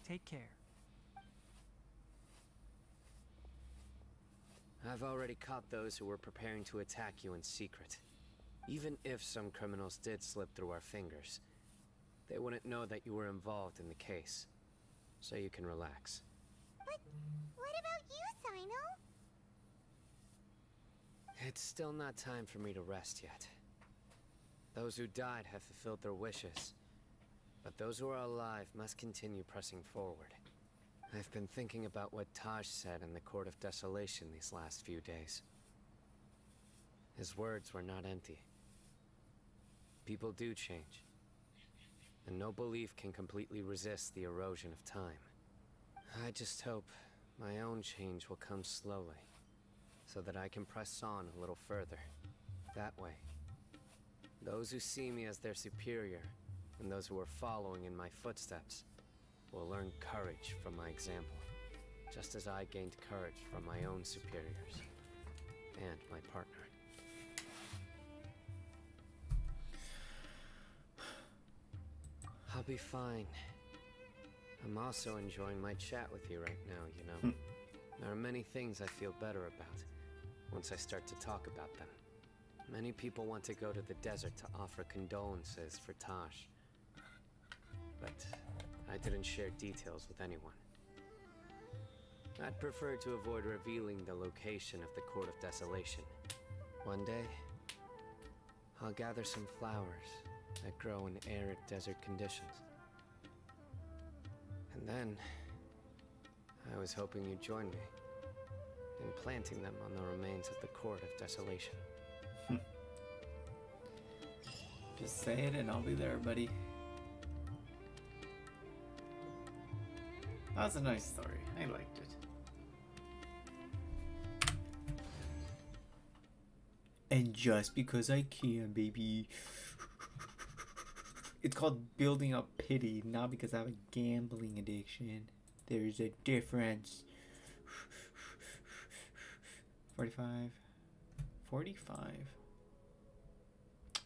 Take care. I've already caught those who were preparing to attack you in secret. Even if some criminals did slip through our fingers, they wouldn't know that you were involved in the case. So you can relax. But what about you, Cyno? It's still not time for me to rest yet. Those who died have fulfilled their wishes, but those who are alive must continue pressing forward. I've been thinking about what Taj said in the Court of Desolation these last few days. His words were not empty. People do change, and no belief can completely resist the erosion of time. I just hope my own change will come slowly, so that I can press on a little further. That way, those who see me as their superior, and those who are following in my footsteps, will learn courage from my example, just as I gained courage from my own superiors, and my partner. I'll be fine. I'm also enjoying my chat with you right now, you know. There are many things I feel better about once I start to talk about them. Many people want to go to the desert to offer condolences for Taj. But I didn't share details with anyone. I'd prefer to avoid revealing the location of the Court of Desolation. One day, I'll gather some flowers that grow in arid desert conditions. And then, I was hoping you'd join me in planting them on the remains of the Court of Desolation. Just say it and I'll be there, buddy. That was a nice story. I liked it. And just because I can, baby. It's called building up pity, not because I have a gambling addiction. There's a difference. 45. 45.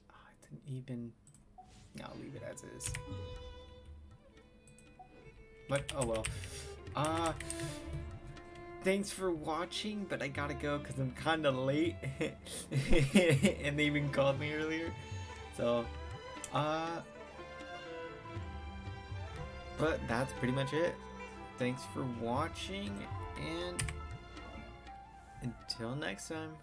Oh, I didn't even. No, I'll leave it as is. But oh well. Thanks for watching, but I gotta go because I'm kind of late. And they even called me earlier. So, but that's pretty much it. Thanks for watching, and until next time.